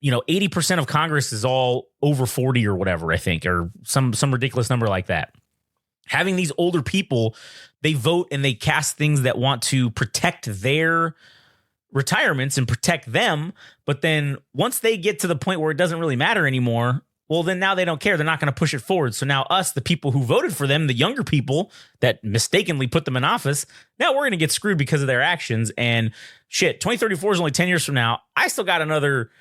80% of Congress is all over 40 or whatever, I think, or some ridiculous number like that. Having these older people, they vote and they cast things that want to protect their retirements and protect them. But then once they get to the point where it doesn't really matter anymore, well, then now they don't care. They're not going to push it forward. So now us, the people who voted for them, the younger people that mistakenly put them in office, now we're going to get screwed because of their actions. And shit, 2034 is only 10 years from now. I still got another,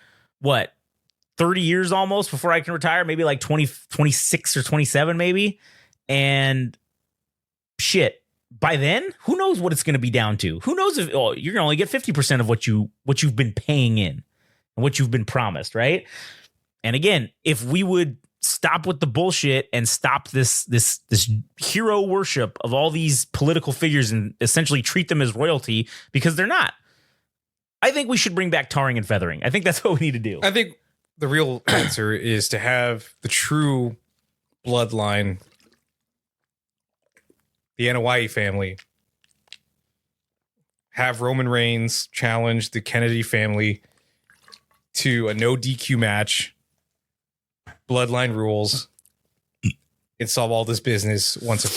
30 years almost before I can retire, maybe like 26 or 27 maybe. And shit, by then, who knows what it's going to be down to? Who knows if you're going to only get 50% of what you've been paying in and what you've been promised, right? And again, if we would stop with the bullshit and stop this hero worship of all these political figures and essentially treat them as royalty, because they're not. I think we should bring back tarring and feathering. I think that's what we need to do. I think the real answer is to have the true bloodline, the Anoa'i family, have Roman Reigns challenge the Kennedy family to a no DQ match, bloodline rules, and solve all this business once and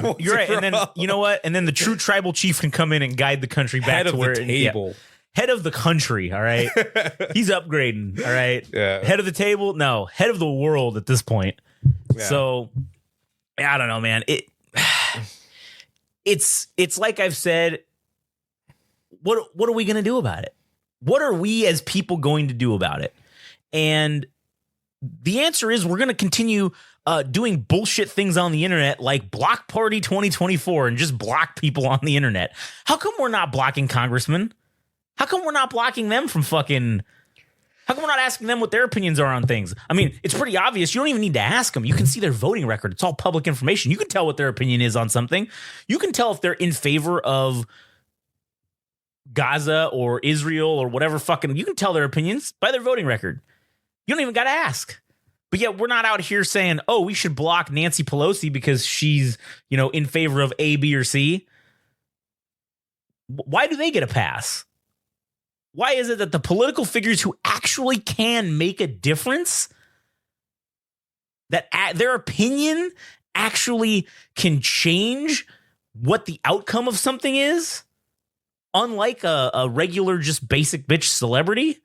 for You're right. And then, you know what? And then the true tribal chief can come in and guide the country back head to of where the table. Head of the country. All right. He's upgrading. All right. Yeah. Head of the table. No, head of the world at this point. Yeah. So I don't know, man. It's like I've said, what are we going to do about it? What are we as people going to do about it? And the answer is we're going to continue doing bullshit things on the internet like Block Party 2024 and just block people on the internet. How come we're not blocking congressmen? How come we're not blocking them from fucking... How come we're not asking them what their opinions are on things? I mean, it's pretty obvious. You don't even need to ask them. You can see their voting record. It's all public information. You can tell what their opinion is on something. You can tell if they're in favor of Gaza or Israel or whatever fucking... You can tell their opinions by their voting record. You don't even got to ask. But yet we're not out here saying, oh, we should block Nancy Pelosi because she's, in favor of A, B, or C. Why do they get a pass? Why is it that the political figures who actually can make a difference, that their opinion actually can change what the outcome of something is, unlike a regular just basic bitch celebrity?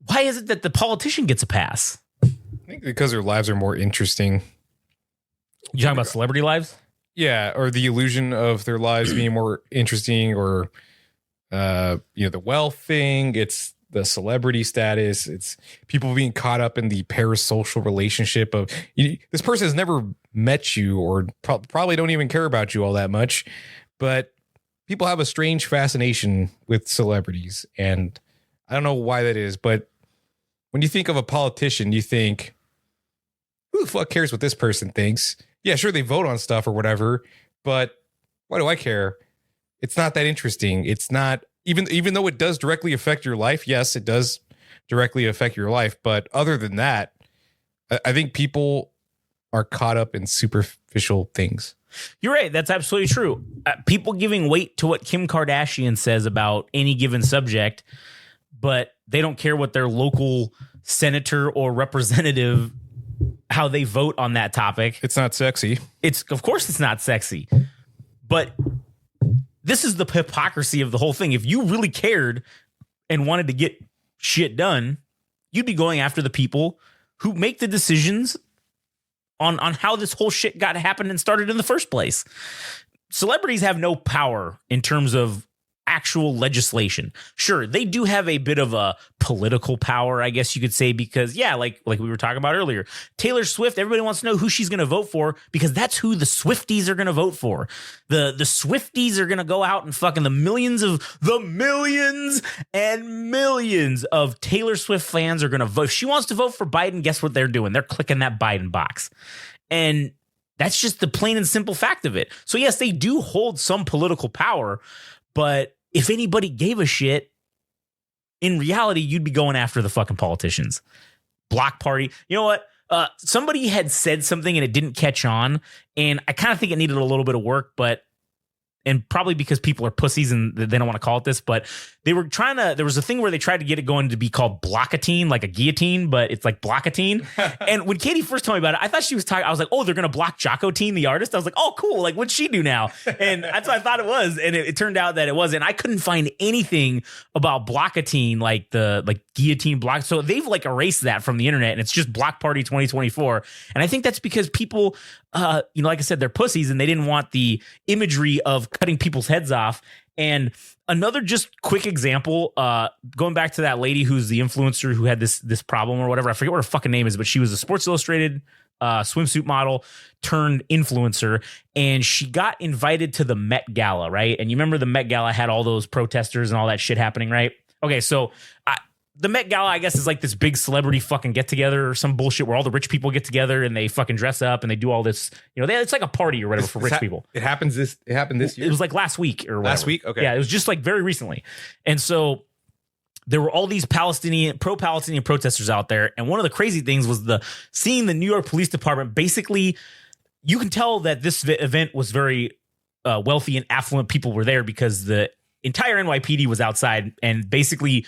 Why is it that the politician gets a pass? I think because their lives are more interesting. You talking about celebrity lives? Yeah, or the illusion of their lives being more interesting, or the wealth thing. It's the celebrity status. It's people being caught up in the parasocial relationship of this person has never met you or probably don't even care about you all that much, but people have a strange fascination with celebrities, and I don't know why that is, but when you think of a politician, you think, who the fuck cares what this person thinks? Yeah, sure, they vote on stuff or whatever, but why do I care? It's not that interesting. It's not, even though it does directly affect your life. Yes, it does directly affect your life. But other than that, I think people are caught up in superficial things. You're right. That's absolutely true. People giving weight to what Kim Kardashian says about any given subject, but they don't care what their local senator or representative, how they vote on that topic. It's not sexy. Of course it's not sexy, but this is the hypocrisy of the whole thing. If you really cared and wanted to get shit done, you'd be going after the people who make the decisions on how this whole shit got happened and started in the first place. Celebrities have no power in terms of actual legislation. Sure, they do have a bit of a political power, I guess you could say, because like we were talking about earlier, Taylor Swift, everybody wants to know who she's going to vote for because that's who the Swifties are going to vote for. The Swifties are going to go out and fucking the millions and millions of Taylor Swift fans are going to vote. If she wants to vote for Biden, guess what they're doing? They're clicking that Biden box. And that's just the plain and simple fact of it. So yes, they do hold some political power, but if anybody gave a shit, in reality, you'd be going after the fucking politicians. Block Party. You know what? Somebody had said something and it didn't catch on, and I kind of think it needed a little bit of work, and probably because people are pussies and they don't want to call it this, but they were there was a thing where they tried to get it going to be called blockatine, like a guillotine, but it's like blockatine. And when Katie first told me about it, I thought she was talking, I was like, oh, they're going to block Jocotine, the artist. I was like, oh, cool. Like, what'd she do now? And that's what I thought it was. And it turned out that it wasn't. I couldn't find anything about blockatine, like guillotine block. So they've like erased that from the internet, and it's just Block Party 2024. And I think that's because people, like I said, they're pussies and they didn't want the imagery of cutting people's heads off. And another just quick example, going back to that lady who's the influencer who had this problem or whatever. I forget what her fucking name is, but she was a Sports Illustrated swimsuit model turned influencer, and she got invited to the Met Gala, right? And you remember the Met Gala had all those protesters and all that shit happening, right? Okay, so the Met Gala, I guess, is like this big celebrity fucking get together or some bullshit where all the rich people get together and they fucking dress up and they do all this. It's like a party or whatever for rich people. It happened this year. It was like last week or whatever. Last week, okay. Yeah, it was just like very recently, and so there were all these pro-Palestinian protesters out there, and one of the crazy things was seeing the New York Police Department. Basically, you can tell that this event was very wealthy and affluent people were there because the entire NYPD was outside and basically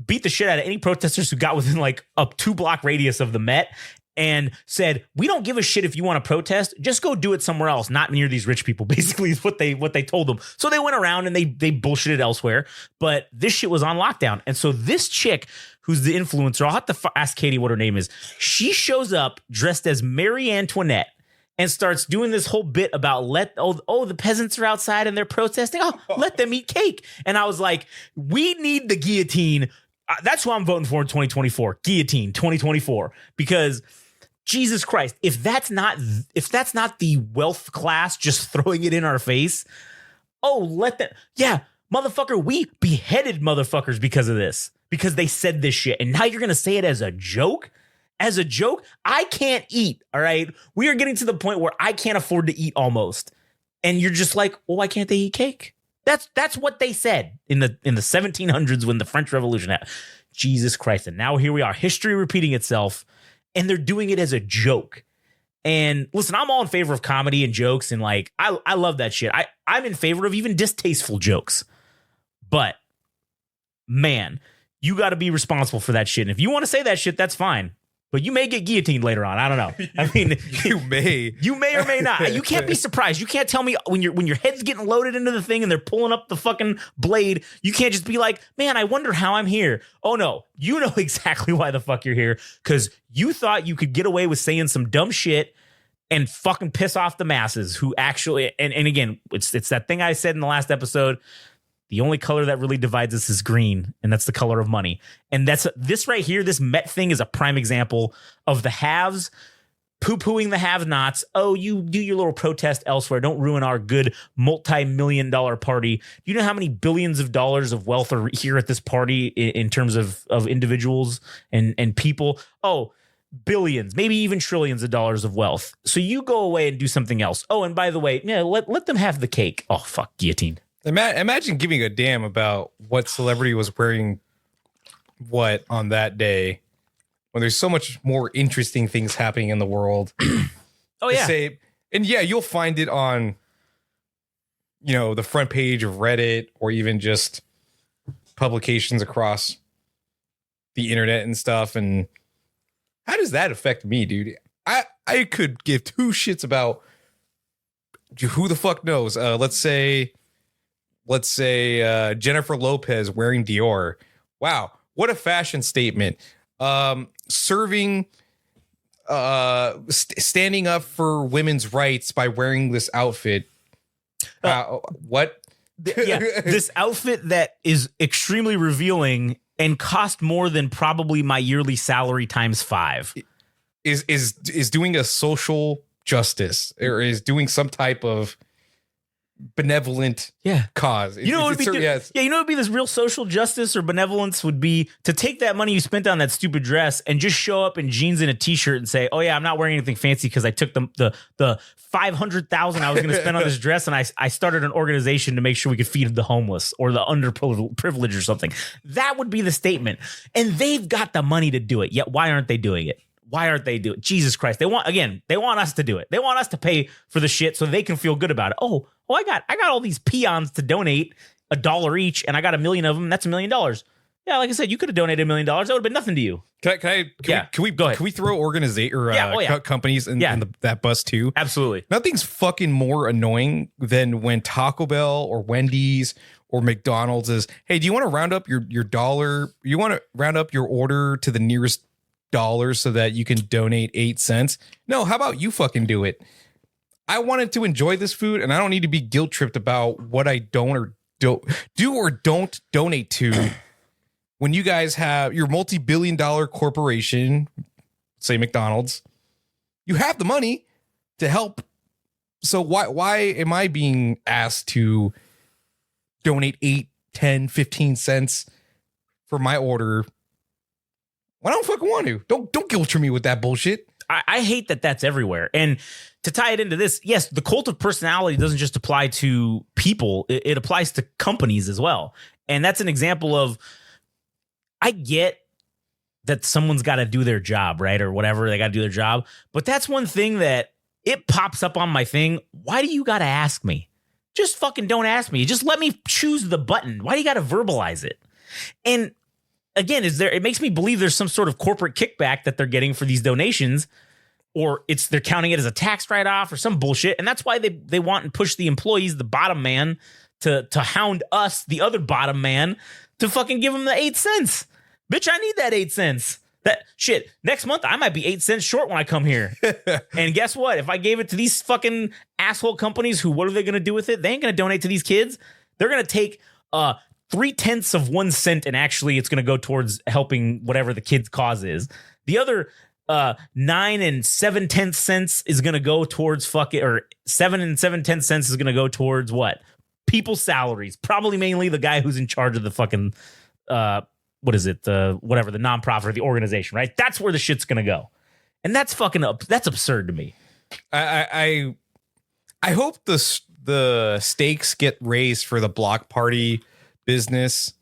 beat the shit out of any protesters who got within like a 2-block radius of the Met, and said, we don't give a shit if you want to protest, just go do it somewhere else, not near these rich people, basically is what they told them. So they went around and they bullshitted elsewhere, but this shit was on lockdown. And so this chick who's the influencer, I'll have to ask Katie what her name is. She shows up dressed as Marie Antoinette and starts doing this whole bit about the peasants are outside and they're protesting. Oh, let them eat cake. And I was like, we need the guillotine. That's who I'm voting for in 2024. Guillotine 2024, because Jesus Christ, if that's not the wealth class just throwing it in our face, motherfucker, we beheaded motherfuckers because of this, because they said this shit. And now you're going to say it as a joke? As a joke? I can't eat, all right? We are getting to the point where I can't afford to eat almost. And you're just like, well, why can't they eat cake? That's what they said in the 1700s when the French Revolution happened. Jesus Christ. And now here we are, history repeating itself. And they're doing it as a joke. And listen, I'm all in favor of comedy and jokes. And like, I love that shit. I'm in favor of even distasteful jokes. But man, you got to be responsible for that shit. And if you want to say that shit, that's fine. But you may get guillotined later on. I don't know. I mean, you may or may not. You can't be surprised. You can't tell me when your head's getting loaded into the thing and they're pulling up the fucking blade. You can't just be like, man, I wonder how I'm here. Oh no, you know exactly why the fuck you're here, because you thought you could get away with saying some dumb shit and fucking piss off the masses who actually. And again, it's that thing I said in the last episode. The only color that really divides us is green, and that's the color of money. And that's this right here. This Met thing is a prime example of the haves poo-pooing the have-nots. Oh, you do your little protest elsewhere. Don't ruin our good multi-million-dollar party. Do you know how many billions of dollars of wealth are here at this party in terms of individuals and people? Oh, billions, maybe even trillions of dollars of wealth. So you go away and do something else. Oh, and by the way, yeah, let them have the cake. Oh, fuck, guillotine. Imagine giving a damn about what celebrity was wearing what on that day when there's so much more interesting things happening in the world. Oh, yeah. You'll find it on, the front page of Reddit or even just publications across the internet and stuff. And how does that affect me, dude? I could give two shits about who the fuck knows. Let's say Jennifer Lopez wearing Dior. Wow, what a fashion statement. Standing up for women's rights by wearing this outfit. What? This outfit that is extremely revealing and cost more than probably my yearly salary times 5. Is doing a social justice or is doing some type of benevolent cause. You know what would be you know what would be this real social justice or benevolence would be to take that money you spent on that stupid dress and just show up in jeans and a t-shirt and say, oh yeah, I'm not wearing anything fancy because I took the $500,000 I was going to spend on this dress and I started an organization to make sure we could feed the homeless or the underprivileged or something. That would be the statement. And they've got the money to do it. Yet why aren't they doing it? Why aren't they doing it? Jesus Christ. They want us to do it. They want us to pay for the shit so they can feel good about it. Oh, I got all these peons to donate $1 each and I got 1 million of them. That's $1 million. Yeah, like I said, you could have donated $1 million. That would have been nothing to you. Can we go ahead? Can we throw companies in that bus too? Absolutely. Nothing's fucking more annoying than when Taco Bell or Wendy's or McDonald's is, hey, do you want to round up your dollar? You want to round up your order to the nearest dollar so that you can donate 8 cents? No, how about you fucking do it? I wanted to enjoy this food and I don't need to be guilt tripped about what I don't or don't donate to. When you guys have your multi-billion-dollar corporation, say McDonald's, you have the money to help. So why am I being asked to donate 8, 10, 15 cents for my order? I don't fucking want to. Don't guilt trip me with that bullshit. I hate that that's everywhere. And to tie it into this, yes, the cult of personality doesn't just apply to people. It applies to companies as well. And that's an example of, I get that someone's got to do their job, right? Or whatever, they got to do their job. But that's one thing that it pops up on my thing. Why do you got to ask me? just fucking don't ask me. Just let me choose the button. Why do you got to verbalize it? And again, it makes me believe there's some sort of corporate kickback that they're getting for these donations, or they're counting it as a tax write-off or some bullshit. And that's why they want and push the employees, the bottom man, to hound us, the other bottom man, to fucking give them the 8 cents. Bitch, I need that 8 cents. That shit, next month I might be 8 cents short when I come here. And guess what? If I gave it to these fucking asshole companies, what are they going to do with it? They ain't going to donate to these kids. They're going to take 0.3 of 1 cent, and actually it's going to go towards helping whatever the kid's cause is. The other 9 7/10 cents is going to go towards fucking, or 7 7/10 cents is going to go towards what? People's salaries. Probably mainly the guy who's in charge of the fucking, what is it? Whatever, the nonprofit or the organization, right? That's where the shit's going to go. And that's fucking that's absurd to me. I hope the stakes get raised for the block party business,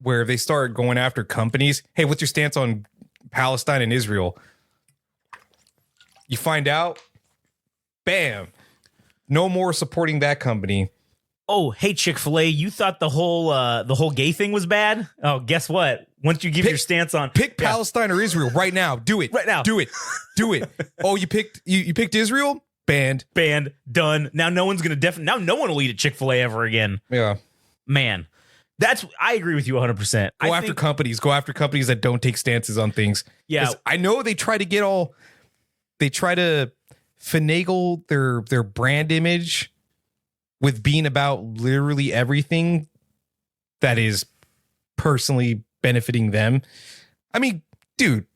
where they start going after companies. Hey, what's your stance on Palestine and Israel? You find out, bam, no more supporting that company. Oh, hey, Chick-fil-A, you thought the whole gay thing was bad? Oh, guess what? Once you give your stance on Palestine or Israel right now, do it. Right now. Do it. Oh, you picked Israel? Banned, done. Now no one's gonna now no one will eat at Chick-fil-A ever again. Yeah, man, I agree with you 100%. Go after companies that don't take stances on things. Yeah, I know they try to finagle their brand image with being about literally everything that is personally benefiting them. I mean, dude,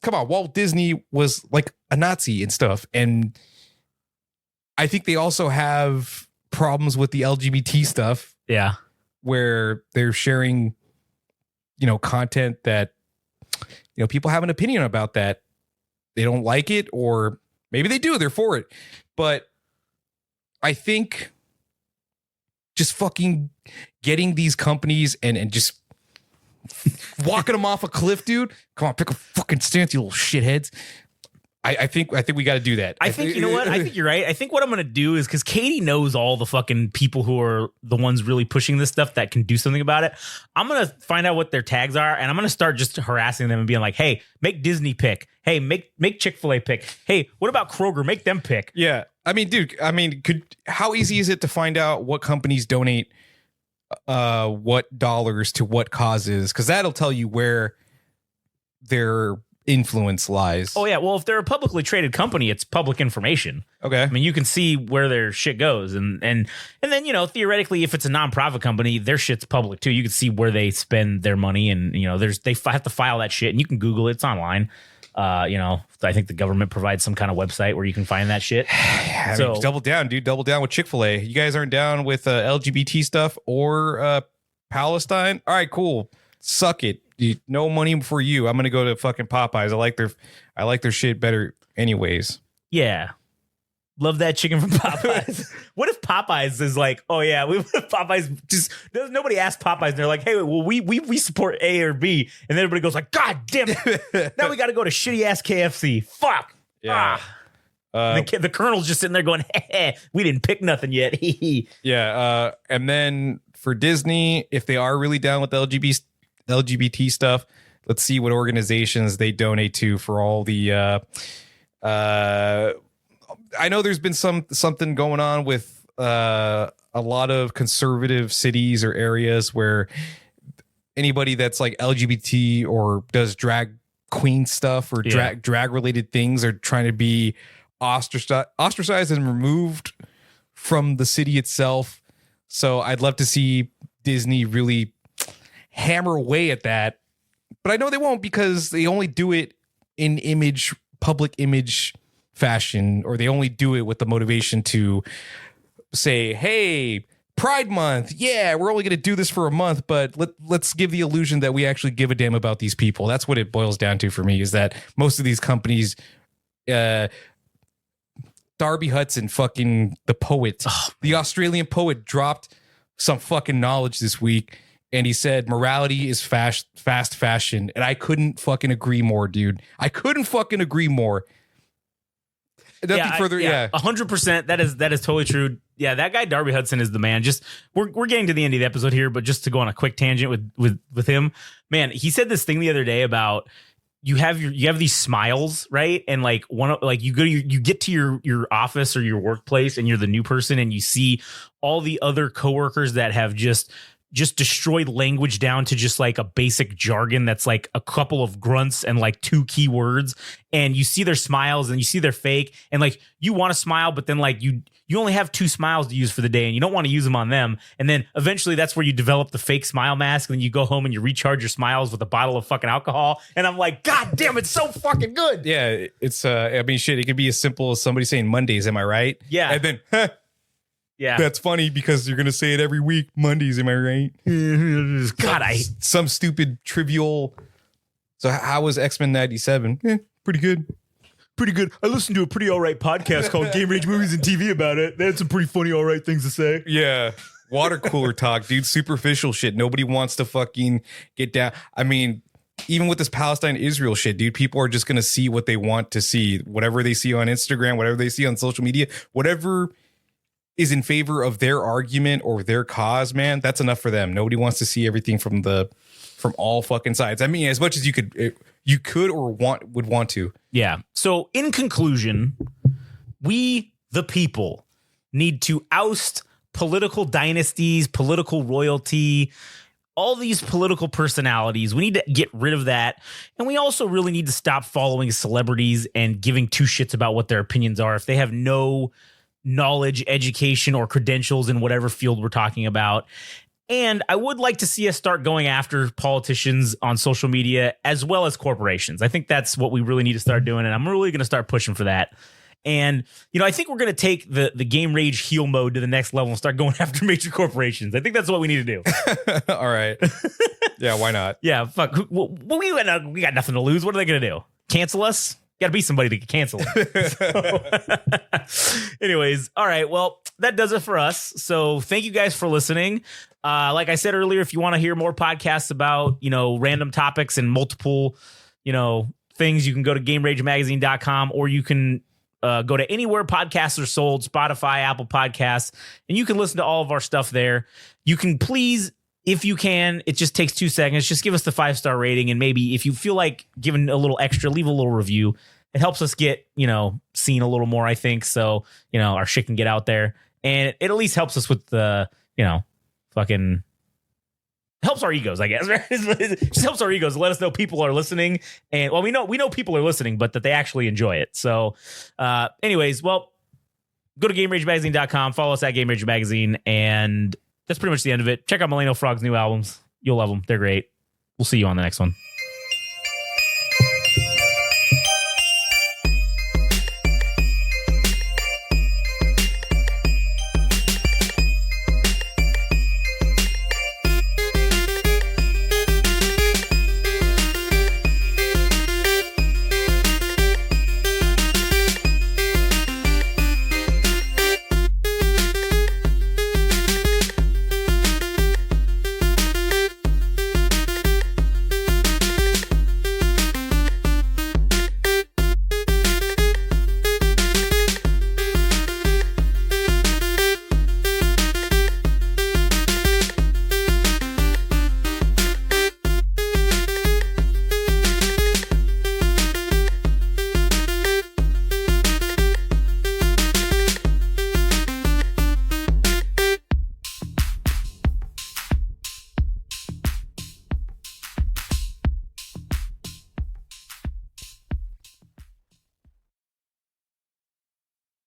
come on. Walt Disney was like a Nazi and stuff. And I think they also have problems with the LGBT stuff. Yeah. Where they're sharing, content that, people have an opinion about that. They don't like it, or maybe they do. They're for it. But I think just fucking getting these companies and just walking them off a cliff, dude. Come on, pick a fucking stance, you little shitheads. I think we got to do that. I think, you know what? I think you're right. I think what I'm going to do is, because Katie knows all the fucking people who are the ones really pushing this stuff that can do something about it. I'm going to find out what their tags are, and I'm going to start just harassing them and being like, hey, make Disney pick. Hey, make Chick-fil-A pick. Hey, what about Kroger? Make them pick. Yeah. I mean, dude, how easy is it to find out what companies donate what dollars to what causes? Because that'll tell you where their influence lies. Oh yeah, well, if they're a publicly traded company, it's public information. Okay. I mean, you can see where their shit goes, and then, theoretically, if it's a nonprofit company, their shit's public too. You can see where they spend their money, and they have to file that shit, and you can Google it. It's online. I think the government provides some kind of website where you can find that shit. Double down, dude. Double down with Chick-fil-A. You guys aren't down with LGBT stuff or Palestine? All right, cool. Suck it. No money for you. I'm gonna go to fucking Popeyes. I like their shit better, anyways. Yeah, love that chicken from Popeyes. What if Popeyes is like, oh yeah, Popeyes just does nobody ask Popeyes, and they're like, hey, well we support A or B, and then everybody goes like, God damn it, now we got to go to shitty ass KFC. Fuck. Yeah. The Colonel's just sitting there going, hey, we didn't pick nothing yet. Yeah. And then for Disney, if they are really down with LGBT stuff, let's see what organizations they donate to for all the I know there's been something going on with a lot of conservative cities or areas where anybody that's like LGBT or does drag queen stuff or drag related things are trying to be ostracized and removed from the city itself. So I'd love to see Disney really hammer away at that, but I know they won't, because they only do it in public image fashion, or they only do it with the motivation to say, hey, Pride Month, yeah, we're only going to do this for a month, but let's give the illusion that we actually give a damn about these people. That's what it boils down to for me, is that most of these companies, Darby Hudson, fucking the poet, the Australian poet, dropped some fucking knowledge this week. And he said, morality is fast fashion. And I couldn't fucking agree more, dude. I couldn't fucking agree more. Nothing further. 100%. That is totally true. Yeah, that guy Darby Hudson is the man. Just we're getting to the end of the episode here, but just to go on a quick tangent with him, man, he said this thing the other day about you have these smiles, right? And like you get to your office or your workplace and you're the new person and you see all the other coworkers that have just destroyed language down to just like a basic jargon that's like a couple of grunts and like 2 keywords, and you see their smiles and you see their fake, and like you want to smile, but then like you only have 2 smiles to use for the day and you don't want to use them on them, and then eventually that's where you develop the fake smile mask, and then you go home and you recharge your smiles with a bottle of fucking alcohol, and I'm like, god damn, it's so fucking good. Yeah, it's I mean, shit, it could be as simple as somebody saying Mondays, am I right? Yeah. And then Yeah, that's funny because you're gonna say it every week. Mondays, am I right? God, some stupid trivial. So how was X-Men 97? Pretty good. Pretty good. I listened to a pretty all right podcast called Game Rage Movies and TV about it. They had some pretty funny all right things to say. Yeah. Water cooler talk, dude. Superficial shit. Nobody wants to fucking get down. I mean, even with this Palestine Israel shit, dude, people are just gonna see what they want to see. Whatever they see on Instagram, whatever they see on social media, whatever is in favor of their argument or their cause, man, that's enough for them. Nobody wants to see everything from all fucking sides. I mean, as much as you could or would want to. Yeah. So in conclusion, we, the people, need to oust political dynasties, political royalty, all these political personalities. We need to get rid of that. And we also really need to stop following celebrities and giving 2 shits about what their opinions are if they have no knowledge, education, or credentials in whatever field we're talking about. And I would like to see us start going after politicians on social media as well as corporations. I think that's what we really need to start doing, and I'm really going to start pushing for that. And, I think we're going to take the Game Rage heel mode to the next level and start going after major corporations. I think that's what we need to do. All right. Yeah, why not? Yeah, fuck. Well, we got nothing to lose. What are they going to do? Cancel us? Got to be somebody to cancel it. So, anyways, all right. Well, that does it for us. So thank you guys for listening. Like I said earlier, if you want to hear more podcasts about, random topics and multiple, things, you can go to GameRageMagazine.com, or you can go to anywhere podcasts are sold, Spotify, Apple Podcasts, and you can listen to all of our stuff there. You can please, if you can, it just takes 2 seconds. Just give us the 5-star rating. And maybe if you feel like giving a little extra, leave a little review. It helps us get, seen a little more, I think. So, our shit can get out there. And it at least helps us with the, fucking helps our egos, I guess. Right? It just helps our egos. Let us know people are listening. And well, we know people are listening, but that they actually enjoy it. So anyways, well, go to GameRageMagazine.com, follow us at Game Rage Magazine, and that's pretty much the end of it. Check out Millennial Frog's new albums. You'll love them. They're great. We'll see you on the next one.